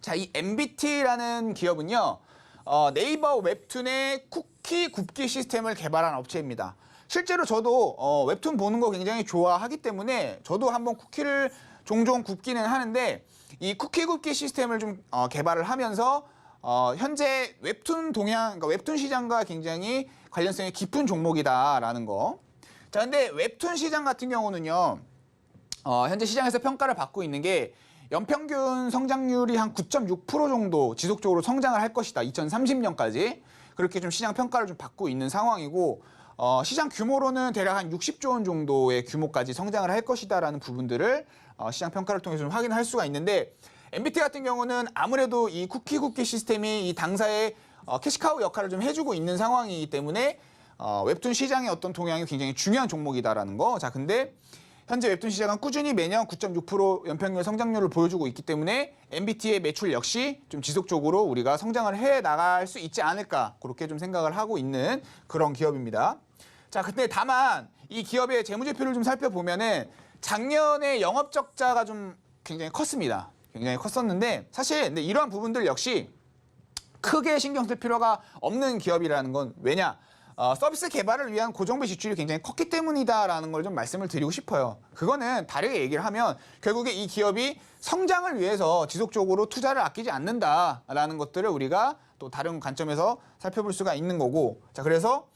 자, 이 MBT라는 기업은요. 네이버 웹툰의 쿠키 굽기 시스템을 개발한 업체입니다. 실제로 저도 웹툰 보는 거 굉장히 좋아하기 때문에 저도 한번 쿠키를 종종 굽기는 하는데 이 쿠키 굽기 시스템을 좀 개발을 하면서 현재 웹툰 그러니까 웹툰 시장과 굉장히 관련성이 깊은 종목이다라는 거. 자, 근데 웹툰 시장 같은 경우는요. 현재 시장에서 평가를 받고 있는 게 연평균 성장률이 한 9.6% 정도 지속적으로 성장을 할 것이다. 2030년까지. 그렇게 좀 시장 평가를 좀 받고 있는 상황이고 시장 규모로는 대략 한 60조 원 정도의 규모까지 성장을 할 것이다라는 부분들을 시장 평가를 통해서 좀 확인할 수가 있는데 MBT 같은 경우는 아무래도 이 쿠키 굽기 시스템이 이 당사의 캐시카우 역할을 좀 해주고 있는 상황이기 때문에 웹툰 시장의 어떤 동향이 굉장히 중요한 종목이다라는 거. 자, 근데 현재 웹툰 시장은 꾸준히 매년 9.6% 연평균 성장률을 보여주고 있기 때문에 MBT의 매출 역시 좀 지속적으로 우리가 성장을 해 나갈 수 있지 않을까 그렇게 좀 생각을 하고 있는 그런 기업입니다. 자, 근데 다만 이 기업의 재무제표를 좀 살펴보면은 작년에 영업 적자가 좀 굉장히 컸습니다. 굉장히 컸었는데 사실 근데 이러한 부분들 역시 크게 신경 쓸 필요가 없는 기업이라는 건 왜냐? 서비스 개발을 위한 고정비 지출이 굉장히 컸기 때문이다라는 걸 좀 말씀을 드리고 싶어요. 그거는 다르게 얘기를 하면 결국에 이 기업이 성장을 위해서 지속적으로 투자를 아끼지 않는다라는 것들을 우리가 또 다른 관점에서 살펴볼 수가 있는 거고, 자, 그래서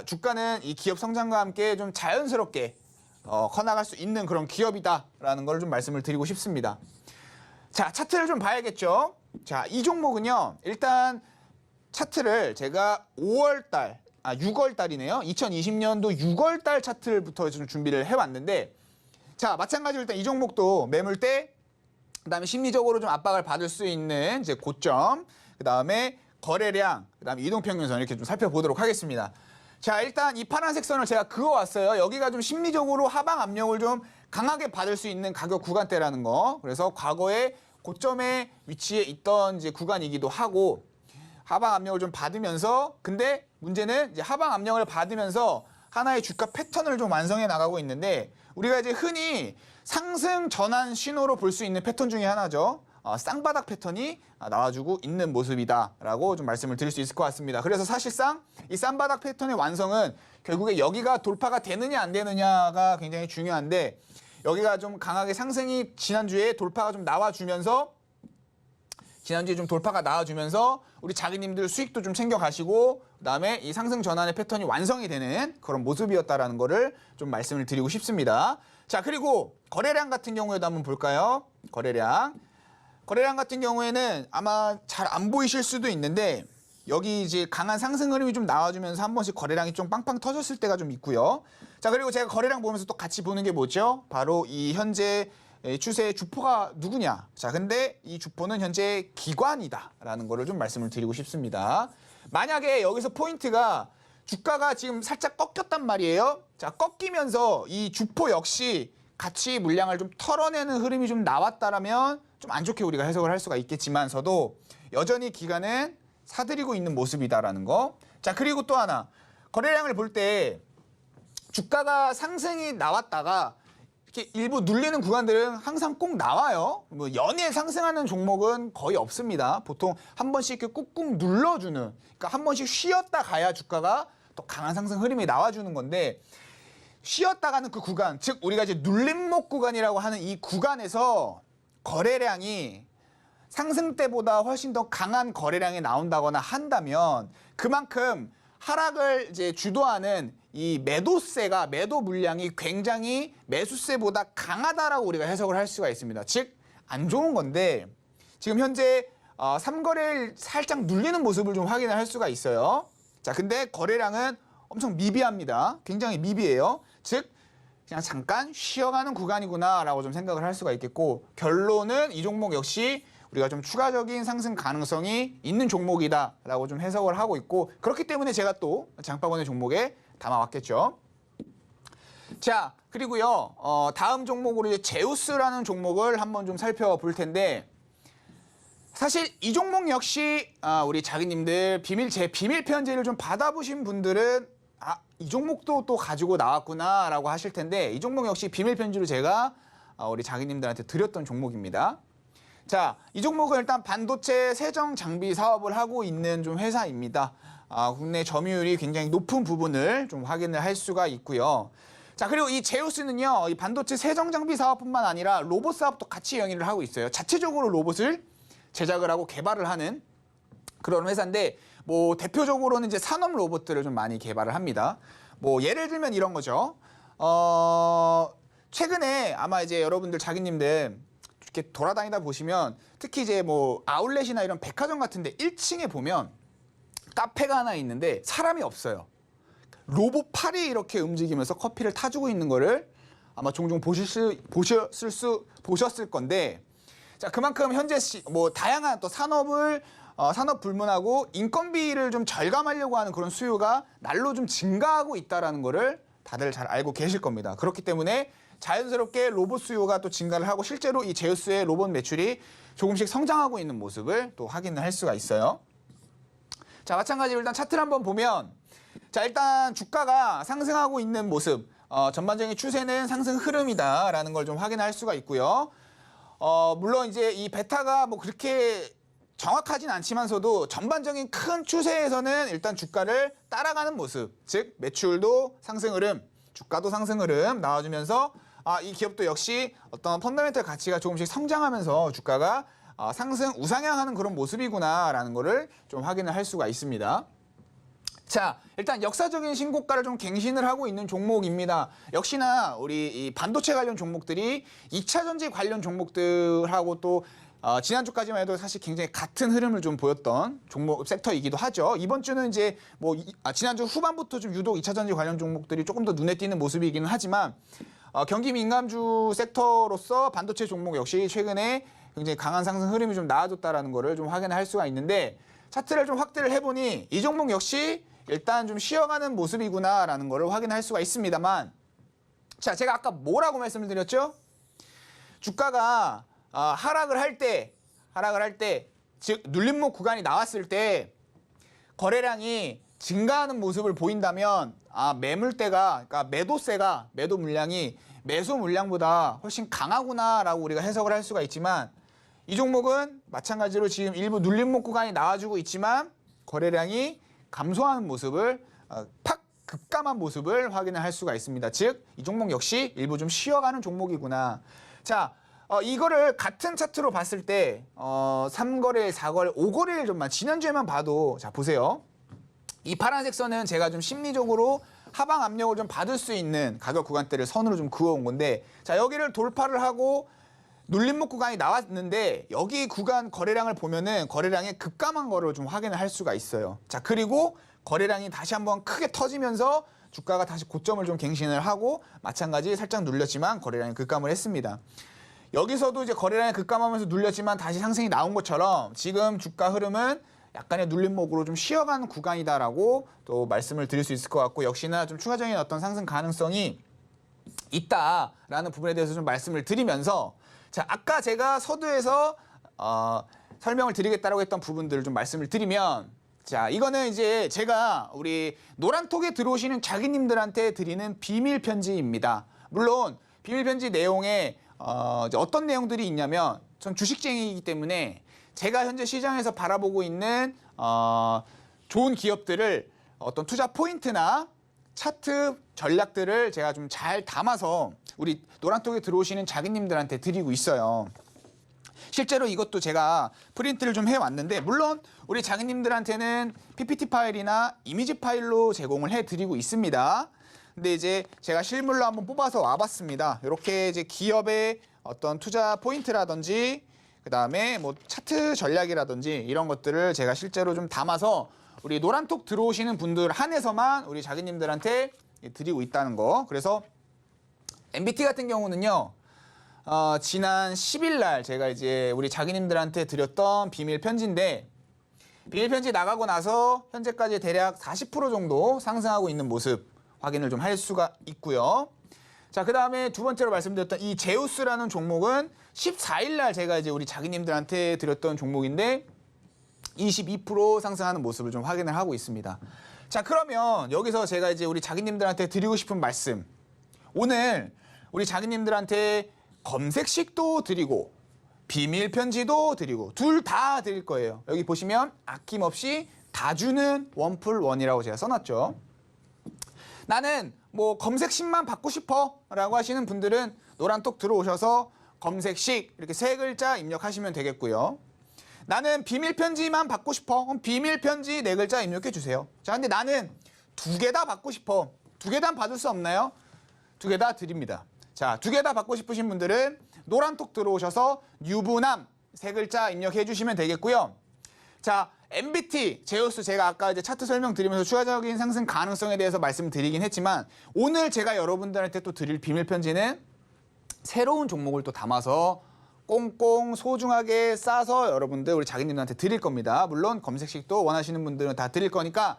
주가는 이 기업 성장과 함께 좀 자연스럽게 커나갈 수 있는 그런 기업이다라는 걸 좀 말씀을 드리고 싶습니다. 자, 차트를 좀 봐야겠죠. 자, 이 종목은요, 일단 차트를 제가 6월 달이네요. 2020년도 6월 달 차트부터 좀 준비를 해왔는데, 자, 마찬가지로 일단 이 종목도 매물대, 그다음에 심리적으로 좀 압박을 받을 수 있는 이제 고점, 그다음에 거래량, 그다음에 이동평균선 이렇게 좀 살펴보도록 하겠습니다. 자, 일단 이 파란색 선을 제가 그어왔어요. 여기가 좀 심리적으로 하방 압력을 좀 강하게 받을 수 있는 가격 구간대라는 거. 그래서 과거에 고점에 위치해 있던 이제 구간이기도 하고, 하방 압력을 좀 받으면서, 근데 문제는 이제 하방 압력을 받으면서 하나의 주가 패턴을 좀 완성해 나가고 있는데, 우리가 이제 흔히 상승 전환 신호로 볼 수 있는 패턴 중에 하나죠. 쌍바닥 패턴이 나와주고 있는 모습이다라고 좀 말씀을 드릴 수 있을 것 같습니다. 그래서 사실상 이 쌍바닥 패턴의 완성은 결국에 여기가 돌파가 되느냐 안 되느냐가 굉장히 중요한데, 여기가 좀 강하게 상승이 지난주에 돌파가 좀 나와주면서 우리 자기님들 수익도 좀 챙겨가시고, 그다음에 이 상승 전환의 패턴이 완성이 되는 그런 모습이었다라는 거를 좀 말씀을 드리고 싶습니다. 자, 그리고 거래량 같은 경우에도 한번 볼까요? 거래량 같은 경우에는 아마 잘 안 보이실 수도 있는데, 여기 이제 강한 상승 흐름이 좀 나와주면서 한 번씩 거래량이 좀 빵빵 터졌을 때가 좀 있고요. 자, 그리고 제가 거래량 보면서 또 같이 보는 게 뭐죠? 바로 이 현재 추세의 주포가 누구냐? 자, 근데 이 주포는 현재 기관이다라는 거를 좀 말씀을 드리고 싶습니다. 만약에 여기서 포인트가 주가가 지금 살짝 꺾였단 말이에요. 자, 꺾이면서 이 주포 역시 같이 물량을 좀 털어내는 흐름이 좀 나왔다라면 좀 안 좋게 우리가 해석을 할 수가 있겠지만서도 여전히 기관은 사들이고 있는 모습이다라는 거. 자, 그리고 또 하나, 거래량을 볼 때 주가가 상승이 나왔다가 이렇게 일부 눌리는 구간들은 항상 꼭 나와요. 뭐 연일 상승하는 종목은 거의 없습니다. 보통 한 번씩 이렇게 꾹꾹 눌러주는, 그러니까 한 번씩 쉬었다 가야 주가가 또 강한 상승 흐름이 나와주는 건데, 쉬었다 가는 그 구간, 즉 우리가 이제 눌림목 구간이라고 하는 이 구간에서 거래량이 상승 때보다 훨씬 더 강한 거래량이 나온다거나 한다면 그만큼 하락을 이제 주도하는 이 매도세가, 매도 물량이 굉장히 매수세보다 강하다라고 우리가 해석을 할 수가 있습니다. 즉 안 좋은 건데, 지금 현재 3거래일 살짝 눌리는 모습을 좀 확인을 할 수가 있어요. 자, 근데 거래량은 엄청 미비합니다. 굉장히 미비해요. 즉 그냥 잠깐 쉬어가는 구간이구나라고 좀 생각을 할 수가 있겠고, 결론은 이 종목 역시 우리가 좀 추가적인 상승 가능성이 있는 종목이다라고 좀 해석을 하고 있고, 그렇기 때문에 제가 또 장바구니 종목에 담아왔겠죠. 자, 그리고요, 다음 종목으로 이제 제우스라는 종목을 한번 좀 살펴볼 텐데, 사실 이 종목 역시 우리 자기님들 제 비밀 편지를 좀 받아보신 분들은 이 종목도 또 가지고 나왔구나라고 하실 텐데, 이 종목 역시 비밀 편지로 제가 우리 자기님들한테 드렸던 종목입니다. 자, 이 종목은 일단 반도체 세정 장비 사업을 하고 있는 좀 회사입니다. 국내 점유율이 굉장히 높은 부분을 좀 확인을 할 수가 있고요. 자, 그리고 이 제우스는요, 이 반도체 세정 장비 사업뿐만 아니라 로봇 사업도 같이 영위를 하고 있어요. 자체적으로 로봇을 제작을 하고 개발을 하는 그런 회사인데, 뭐 대표적으로는 이제 산업 로봇들을 좀 많이 개발을 합니다. 뭐 예를 들면 이런 거죠. 최근에 아마 이제 여러분들 자기님들 이렇게 돌아다니다 보시면, 특히 이제 뭐 아울렛이나 이런 백화점 같은데 1층에 보면 카페가 하나 있는데 사람이 없어요. 로봇 팔이 이렇게 움직이면서 커피를 타주고 있는 거를 아마 종종 보셨을 건데, 자, 그만큼 현재 뭐 다양한 또 산업을 산업 불문하고 인건비를 좀 절감하려고 하는 그런 수요가 날로 좀 증가하고 있다라는 거를 다들 잘 알고 계실 겁니다. 그렇기 때문에 자연스럽게 로봇 수요가 또 증가를 하고 실제로 이 제우스의 로봇 매출이 조금씩 성장하고 있는 모습을 또 확인을 할 수가 있어요. 자, 마찬가지로 일단 차트를 한번 보면 자, 일단 주가가 상승하고 있는 모습, 전반적인 추세는 상승 흐름이다라는 걸 좀 확인할 수가 있고요. 물론 이제 이 베타가 뭐 그렇게 정확하진 않지만서도 전반적인 큰 추세에서는 일단 주가를 따라가는 모습, 즉 매출도 상승 흐름, 주가도 상승 흐름 나와주면서 이 기업도 역시 어떤 펀더멘털 가치가 조금씩 성장하면서 주가가 상승 우상향하는 그런 모습이구나라는 거를 좀 확인을 할 수가 있습니다. 자, 일단 역사적인 신고가를 좀 갱신을 하고 있는 종목입니다. 역시나 우리 이 반도체 관련 종목들이 2차 전지 관련 종목들하고 또 지난주까지만 해도 사실 굉장히 같은 흐름을 좀 보였던 종목 섹터이기도 하죠. 이번 주는 이제 뭐 지난주 후반부터 좀 유독 2차 전지 관련 종목들이 조금 더 눈에 띄는 모습이기는 하지만 경기 민감주 섹터로서 반도체 종목 역시 최근에 굉장히 강한 상승 흐름이 좀 나아졌다라는 거를 좀 확인할 수가 있는데 차트를 좀 확대를 해보니 이 종목 역시 일단 좀 쉬어가는 모습이구나라는 거를 확인할 수가 있습니다만 자, 제가 아까 뭐라고 말씀을 드렸죠? 주가가 하락을 할 때, 즉 눌림목 구간이 나왔을 때 거래량이 증가하는 모습을 보인다면 매물대가, 그러니까 매도세가, 매도 물량이 매수 물량보다 훨씬 강하구나라고 우리가 해석을 할 수가 있지만 이 종목은 마찬가지로 지금 일부 눌림목 구간이 나와주고 있지만 거래량이 감소하는 모습을 팍 급감한 모습을 확인을 할 수가 있습니다. 즉 이 종목 역시 일부 좀 쉬어가는 종목이구나. 자, 이거를 같은 차트로 봤을 때 3거래일, 4거래일, 5거래일 좀만 지난주에만 봐도 자 보세요. 이 파란색 선은 제가 좀 심리적으로 하방 압력을 좀 받을 수 있는 가격 구간대를 선으로 좀 그어온 건데 자, 여기를 돌파를 하고 눌림목 구간이 나왔는데 여기 구간 거래량을 보면은 거래량의 급감한 거를 좀 확인을 할 수가 있어요. 자, 그리고 거래량이 다시 한번 크게 터지면서 주가가 다시 고점을 좀 갱신을 하고 마찬가지 살짝 눌렸지만 거래량이 급감을 했습니다. 여기서도 이제 거래량이 급감하면서 눌렸지만 다시 상승이 나온 것처럼 지금 주가 흐름은 약간의 눌림목으로 좀 쉬어가는 구간이다라고 또 말씀을 드릴 수 있을 것 같고 역시나 좀 추가적인 어떤 상승 가능성이 있다라는 부분에 대해서 좀 말씀을 드리면서 자, 아까 제가 서두에서 설명을 드리겠다라고 했던 부분들을 좀 말씀을 드리면 자, 이거는 이제 제가 우리 노란톡에 들어오시는 자기님들한테 드리는 비밀 편지입니다. 물론 비밀 편지 내용에 어떤 내용들이 있냐면 전 주식쟁이이기 때문에 제가 현재 시장에서 바라보고 있는 좋은 기업들을 어떤 투자 포인트나 차트 전략들을 제가 좀 잘 담아서 우리 노란톡에 들어오시는 자기님들한테 드리고 있어요. 실제로 이것도 제가 프린트를 좀 해왔는데 물론 우리 자기님들한테는 PPT 파일이나 이미지 파일로 제공을 해드리고 있습니다. 근데 이제 제가 실물로 한번 뽑아서 와봤습니다. 이렇게 이제 기업의 어떤 투자 포인트라든지 그다음에 뭐 차트 전략이라든지 이런 것들을 제가 실제로 좀 담아서 우리 노란톡 들어오시는 분들 한해서만 우리 자기님들한테 드리고 있다는 거. 그래서 MBT 같은 경우는요. 지난 10일 날 제가 이제 우리 자기님들한테 드렸던 비밀 편지인데 비밀 편지 나가고 나서 현재까지 대략 40% 정도 상승하고 있는 모습 확인을 좀 할 수가 있고요. 자, 그 다음에 두 번째로 말씀드렸던 이 제우스라는 종목은 14일 날 제가 이제 우리 자기님들한테 드렸던 종목인데 22% 상승하는 모습을 좀 확인을 하고 있습니다. 자, 그러면 여기서 제가 이제 우리 자기님들한테 드리고 싶은 말씀. 오늘 우리 자기님들한테 검색식도 드리고 비밀 편지도 드리고 둘 다 드릴 거예요. 여기 보시면 아낌없이 다 주는 원풀원이라고 제가 써놨죠. 나는 뭐 검색식만 받고 싶어 라고 하시는 분들은 노란톡 들어오셔서 검색식 이렇게 세 글자 입력하시면 되겠고요. 나는 비밀 편지만 받고 싶어. 그럼 비밀 편지 네 글자 입력해 주세요. 자, 근데 나는 두 개 다 받고 싶어. 두 개 다 받을 수 없나요? 두 개 다 드립니다. 자, 두 개 다 받고 싶으신 분들은 노란톡 들어오셔서 유부남 세 글자 입력해 주시면 되겠고요. 자, MBT, 제우스 제가 아까 이제 차트 설명드리면서 추가적인 상승 가능성에 대해서 말씀드리긴 했지만 오늘 제가 여러분들한테 또 드릴 비밀 편지는 새로운 종목을 또 담아서 꽁꽁 소중하게 싸서 여러분들 우리 자기님들한테 드릴 겁니다. 물론 검색식도 원하시는 분들은 다 드릴 거니까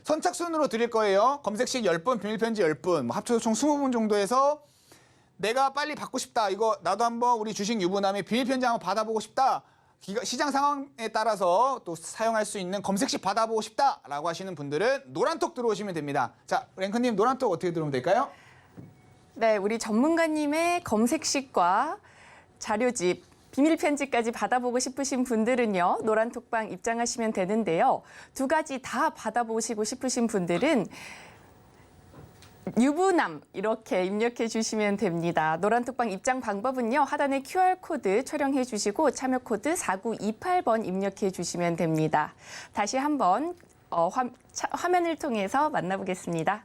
선착순으로 드릴 거예요. 검색식 10분, 비밀편지 10분, 뭐 합쳐서 총 20분 정도 해서 내가 빨리 받고 싶다. 이거 나도 한번 우리 주식 유부남의 비밀편지 한번 받아보고 싶다. 시장 상황에 따라서 또 사용할 수 있는 검색식 받아보고 싶다라고 하시는 분들은 노란톡 들어오시면 됩니다. 자, 랭크님 노란톡 어떻게 들어오면 될까요? 네, 우리 전문가님의 검색식과 자료집, 비밀편지까지 받아보고 싶으신 분들은요, 노란톡방 입장하시면 되는데요. 두 가지 다 받아보시고 싶으신 분들은 유부남 이렇게 입력해 주시면 됩니다. 노란톡방 입장 방법은요. 하단에 QR코드 촬영해 주시고 참여 코드 4928번 입력해 주시면 됩니다. 다시 한번 화면을 통해서 만나보겠습니다.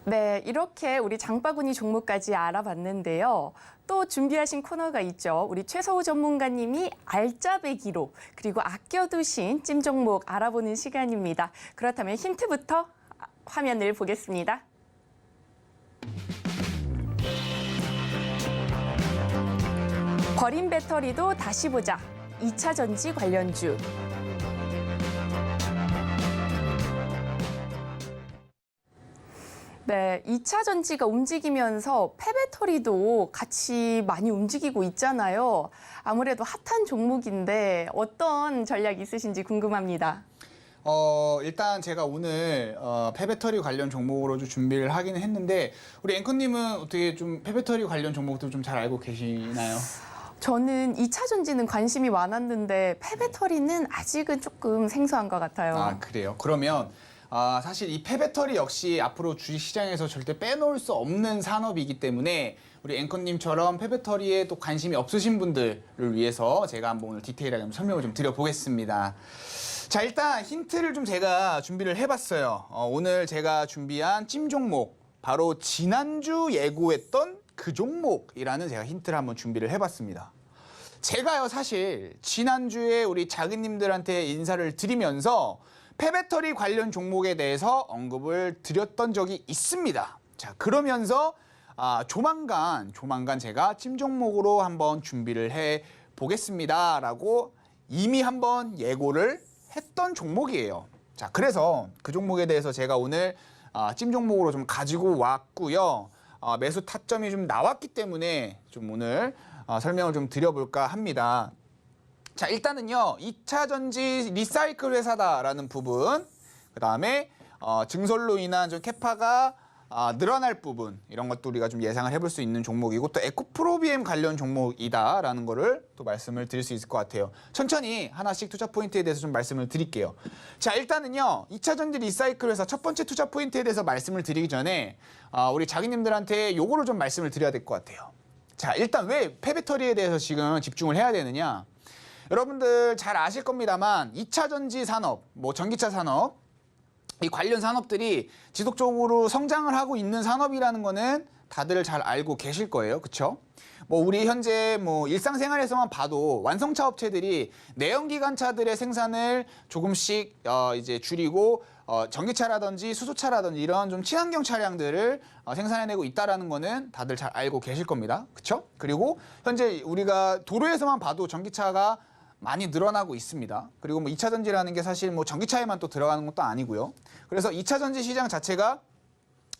네, 이렇게 우리 장바구니 종목까지 알아봤는데요. 또 준비하신 코너가 있죠. 우리 최서우 전문가님이 알짜배기로 그리고 아껴두신 찜 종목 알아보는 시간입니다. 그렇다면 힌트부터 화면을 보겠습니다. 버린 배터리도 다시 보자. 2차 전지 관련주. 네, 2차 전지가 움직이면서 폐배터리도 같이 많이 움직이고 있잖아요. 아무래도 핫한 종목인데 어떤 전략 있으신지 궁금합니다. 일단 제가 오늘 폐배터리 관련 종목으로 좀 준비를 하기는 했는데 우리 앵커님은 어떻게 좀 폐배터리 관련 종목도 좀 잘 알고 계시나요? 저는 2차 전지는 관심이 많았는데 폐배터리는 아직은 조금 생소한 것 같아요. 아, 그래요? 그러면 사실 이 폐배터리 역시 앞으로 주식시장에서 절대 빼놓을 수 없는 산업이기 때문에 우리 앵커님처럼 폐배터리에 또 관심이 없으신 분들을 위해서 제가 한번 오늘 디테일하게 좀 설명을 좀 드려보겠습니다. 자, 일단 힌트를 좀 제가 준비를 해봤어요. 오늘 제가 준비한 찜 종목, 바로 지난주 예고했던 그 종목이라는 제가 힌트를 한번 준비를 해봤습니다. 제가요, 사실 지난주에 우리 자기님들한테 인사를 드리면서 폐배터리 관련 종목에 대해서 언급을 드렸던 적이 있습니다. 자, 그러면서 조만간 제가 찜 종목으로 한번 준비를 해 보겠습니다라고 이미 한번 예고를 했던 종목이에요. 자, 그래서 그 종목에 대해서 제가 오늘 찜 종목으로 좀 가지고 왔고요. 매수 타점이 좀 나왔기 때문에 좀 오늘 설명을 좀 드려볼까 합니다. 자, 일단은요, 2차 전지 리사이클 회사다라는 부분, 그 다음에 증설로 인한 좀 캐파가 늘어날 부분, 이런 것도 우리가 좀 예상을 해볼 수 있는 종목이고, 또 에코프로비엠 관련 종목이다라는 거를 또 말씀을 드릴 수 있을 것 같아요. 천천히 하나씩 투자 포인트에 대해서 좀 말씀을 드릴게요. 자, 일단은요, 2차 전지 리사이클 회사 첫 번째 투자 포인트에 대해서 말씀을 드리기 전에 우리 자기님들한테 요거를 좀 말씀을 드려야 될 것 같아요. 자, 일단 왜 폐배터리에 대해서 지금 집중을 해야 되느냐? 여러분들 잘 아실 겁니다만 2차 전지 산업, 뭐 전기차 산업, 이 관련 산업들이 지속적으로 성장을 하고 있는 산업이라는 거는 다들 잘 알고 계실 거예요. 그렇죠? 뭐 우리 현재 뭐 일상생활에서만 봐도 완성차 업체들이 내연기관차들의 생산을 조금씩 이제 줄이고 전기차라든지 수소차라든지 이런 좀 친환경 차량들을 생산해내고 있다라는 거는 다들 잘 알고 계실 겁니다. 그렇죠? 그리고 현재 우리가 도로에서만 봐도 전기차가 많이 늘어나고 있습니다. 그리고 뭐 2차 전지라는 게 사실 뭐 전기차에만 또 들어가는 것도 아니고요. 그래서 2차 전지 시장 자체가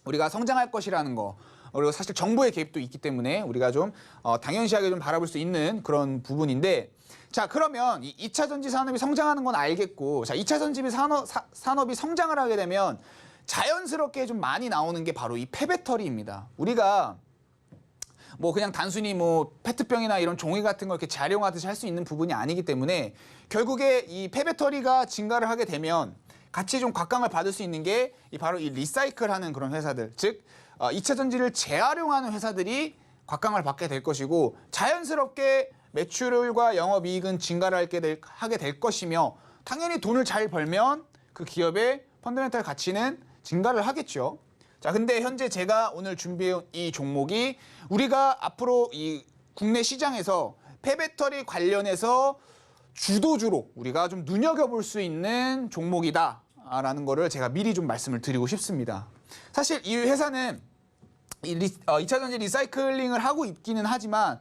우리가 성장할 것이라는 거, 그리고 사실 정부의 개입도 있기 때문에 우리가 좀 당연시하게 좀 바라볼 수 있는 그런 부분인데, 자, 그러면 이 2차 전지 산업이 성장하는 건 알겠고, 자, 2차 전지 산업이 성장을 하게 되면 자연스럽게 좀 많이 나오는 게 바로 이 폐배터리입니다. 우리가 뭐 그냥 단순히 뭐 페트병이나 이런 종이 같은 걸 이렇게 재활용하듯이 할 수 있는 부분이 아니기 때문에 결국에 이 폐배터리가 증가를 하게 되면 같이 좀 곽강을 받을 수 있는 게 바로 이 리사이클하는 그런 회사들, 즉 2차 전지를 재활용하는 회사들이 곽강을 받게 될 것이고 자연스럽게 매출과 영업이익은 증가를 하게 될 것이며 당연히 돈을 잘 벌면 그 기업의 펀더멘탈 가치는 증가를 하겠죠. 자, 근데 현재 제가 오늘 준비해온 이 종목이 우리가 앞으로 이 국내 시장에서 폐배터리 관련해서 주도주로 우리가 좀 눈여겨볼 수 있는 종목이다라는 거를 제가 미리 좀 말씀을 드리고 싶습니다. 사실 이 회사는 2차 전지 리사이클링을 하고 있기는 하지만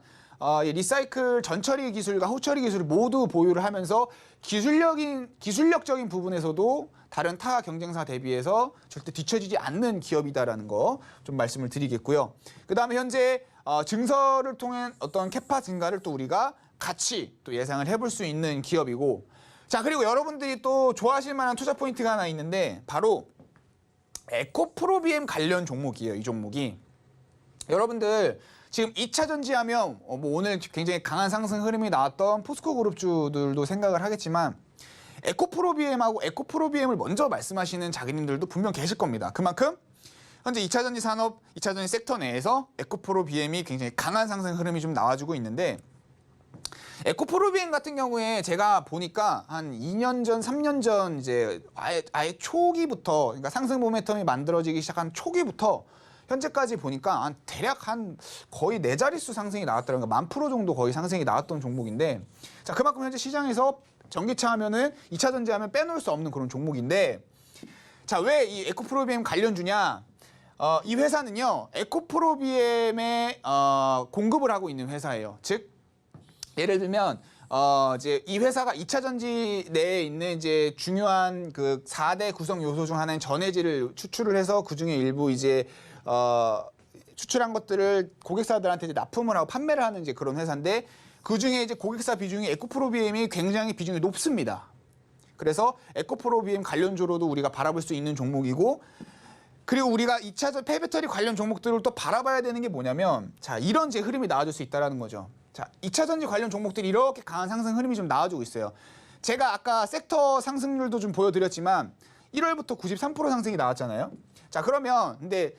이 리사이클 전처리 기술과 후처리 기술을 모두 보유를 하면서 기술력적인 부분에서도 다른 타 경쟁사 대비해서 절대 뒤처지지 않는 기업이다라는 거 좀 말씀을 드리겠고요. 그다음에 현재 증설을 통한 어떤 캐파 증가를 또 우리가 같이 또 예상을 해볼 수 있는 기업이고, 자, 그리고 여러분들이 또 좋아하실 만한 투자 포인트가 하나 있는데 바로 에코프로비엠 관련 종목이에요. 이 종목이 여러분들 지금 2차 전지하면 뭐 오늘 굉장히 강한 상승 흐름이 나왔던 포스코 그룹주들도 생각을 하겠지만 에코프로비엠하고 에코프로비엠을 먼저 말씀하시는 자기님들도 분명 계실 겁니다. 그만큼 현재 2차 전지 산업, 2차 전지 섹터 내에서 에코프로비엠이 굉장히 강한 상승 흐름이 좀 나와주고 있는데, 에코프로비엠 같은 경우에 제가 보니까 한 2년 전, 3년 전 이제 아예 초기부터, 그러니까 상승 모멘텀이 만들어지기 시작한 초기부터 현재까지 보니까 대략 거의 4자릿수 상승이 나왔더라고요. 10,000% 정도 거의 상승이 나왔던 종목인데, 자, 그만큼 현재 시장에서 전기차 하면은 2차 전지 하면 빼놓을 수 없는 그런 종목인데, 자, 왜 이 에코프로비엠 관련주냐? 이 회사는요, 에코프로비엠에 공급을 하고 있는 회사예요. 즉, 예를 들면 이제 이 회사가 2차 전지 내에 있는 이제 중요한 그 4대 구성 요소 중 하나인 전해질을 추출을 해서 그 중에 일부 이제 추출한 것들을 고객사들한테 이제 납품을 하고 판매를 하는 이제 그런 회사인데, 그 중에 이제 고객사 비중이 에코프로비엠이 굉장히 비중이 높습니다. 그래서 에코프로비엠 관련주로도 우리가 바라볼 수 있는 종목이고, 그리고 우리가 2차 폐배터리 관련 종목들을 또 바라봐야 되는 게 뭐냐면, 자, 이런 제 흐름이 나와줄 수 있다는 거죠. 자, 2차 전지 관련 종목들이 이렇게 강한 상승 흐름이 좀 나와주고 있어요. 제가 아까 섹터 상승률도 좀 보여드렸지만 1월부터 93% 상승이 나왔잖아요. 자, 그러면 근데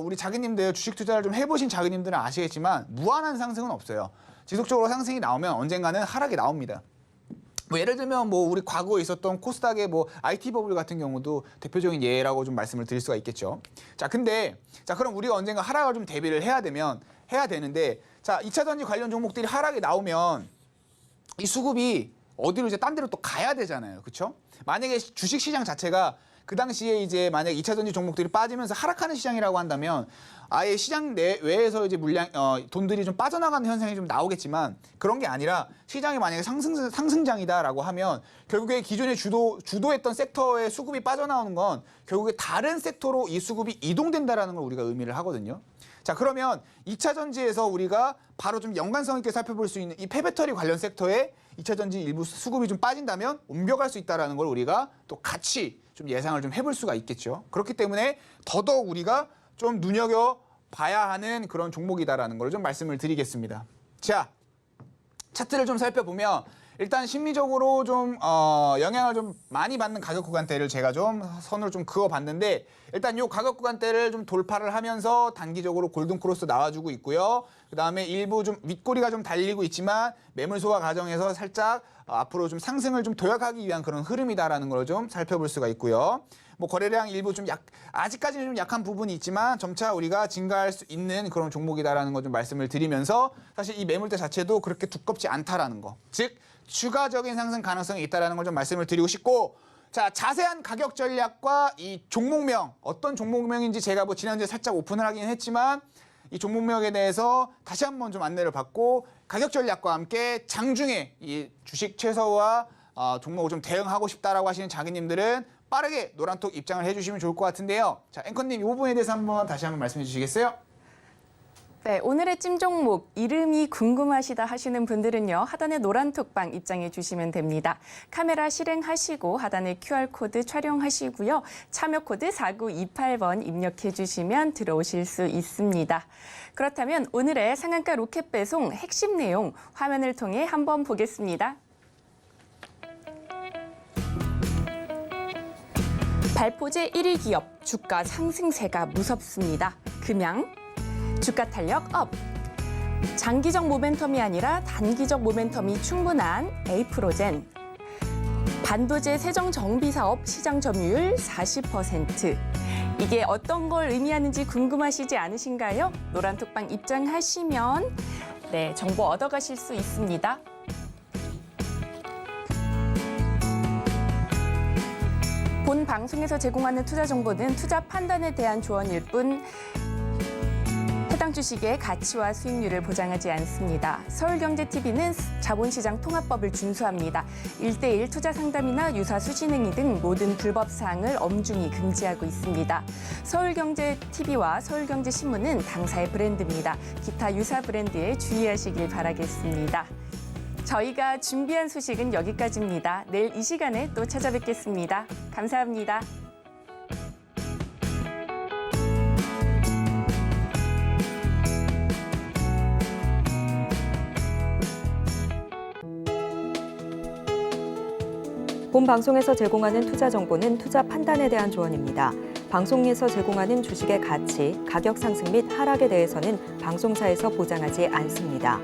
우리 자기님들 주식 투자를 좀 해보신 자기님들은 아시겠지만 무한한 상승은 없어요. 지속적으로 상승이 나오면 언젠가는 하락이 나옵니다. 뭐 예를 들면 뭐 우리 과거에 있었던 코스닥의 뭐 IT 버블 같은 경우도 대표적인 예라고 좀 말씀을 드릴 수가 있겠죠. 자, 근데 자, 그럼 우리가 언젠가 하락을 좀 대비를 해야 되는데, 자, 2차 전지 관련 종목들이 하락이 나오면 이 수급이 어디로 이제 딴 데로 또 가야 되잖아요. 그렇죠? 만약에 주식 시장 자체가 그 당시에 이제 만약 2차 전지 종목들이 빠지면서 하락하는 시장이라고 한다면 아예 시장 내외에서 이제 돈들이 좀 빠져나가는 현상이 좀 나오겠지만, 그런 게 아니라 시장이 만약에 상승장이다라고 하면 결국에 기존에 주도했던 섹터의 수급이 빠져나오는 건 결국에 다른 섹터로 이 수급이 이동된다라는 걸 우리가 의미를 하거든요. 자, 그러면 2차 전지에서 우리가 바로 좀 연관성 있게 살펴볼 수 있는 이 폐배터리 관련 섹터에 2차 전지 일부 수급이 좀 빠진다면 옮겨갈 수 있다는 걸 우리가 또 같이 좀 예상을 좀 해볼 수가 있겠죠. 그렇기 때문에 더더욱 우리가 좀 눈여겨봐야 하는 그런 종목이다라는 걸 좀 말씀을 드리겠습니다. 자, 차트를 좀 살펴보면 일단 심리적으로 좀 영향을 좀 많이 받는 가격 구간대를 제가 좀 선을 좀 그어봤는데, 일단 이 가격 구간대를 좀 돌파를 하면서 단기적으로 골든 크로스 나와주고 있고요. 그 다음에 일부 좀 윗꼬리가 좀 달리고 있지만 매물 소화 과정에서 살짝 앞으로 좀 상승을 좀 도약하기 위한 그런 흐름이다라는 걸 좀 살펴볼 수가 있고요. 뭐 거래량 일부 좀 아직까지는 좀 약한 부분이 있지만 점차 우리가 증가할 수 있는 그런 종목이다라는 거 좀 말씀을 드리면서, 사실 이 매물대 자체도 그렇게 두껍지 않다라는 거, 즉 추가적인 상승 가능성이 있다라는 걸 좀 말씀을 드리고 싶고, 자, 자세한 가격 전략과 이 종목명, 어떤 종목명인지 제가 뭐 지난주에 살짝 오픈을 하긴 했지만 이 종목명에 대해서 다시 한번 좀 안내를 받고 가격 전략과 함께 장중에 이 주식 최저와 종목을 좀 대응하고 싶다라고 하시는 자기님들은 빠르게 노란톡 입장을 해주시면 좋을 것 같은데요. 자, 앵커님 이 부분에 대해서 다시 한번 말씀해 주시겠어요? 네, 오늘의 찜 종목 이름이 궁금하시다 하시는 분들은요, 하단의 노란 톡방 입장해 주시면 됩니다. 카메라 실행하시고 하단의 QR코드 촬영하시고요. 참여 코드 4928번 입력해 주시면 들어오실 수 있습니다. 그렇다면 오늘의 상한가 로켓 배송 핵심 내용 화면을 통해 한번 보겠습니다. 발포제 1위 기업 주가 상승세가 무섭습니다. 금양 주가 탄력 업. 장기적 모멘텀이 아니라 단기적 모멘텀이 충분한 에이프로젠. 반도체 세정 정비 사업 시장 점유율 40%. 이게 어떤 걸 의미하는지 궁금하시지 않으신가요? 노란톡방 입장하시면 정보 얻어가실 수 있습니다. 본 방송에서 제공하는 투자 정보는 투자 판단에 대한 조언일 뿐 해당 주식의 가치와 수익률을 보장하지 않습니다. 서울경제TV는 자본시장 통합법을 준수합니다. 1:1 투자 상담이나 유사 수신행위 등 모든 불법 사항을 엄중히 금지하고 있습니다. 서울경제TV와 서울경제신문은 당사의 브랜드입니다. 기타 유사 브랜드에 주의하시길 바라겠습니다. 저희가 준비한 소식은 여기까지입니다. 내일 이 시간에 또 찾아뵙겠습니다. 감사합니다. 본 방송에서 제공하는 투자 정보는 투자 판단에 대한 조언입니다. 방송에서 제공하는 주식의 가치, 가격 상승 및 하락에 대해서는 방송사에서 보장하지 않습니다.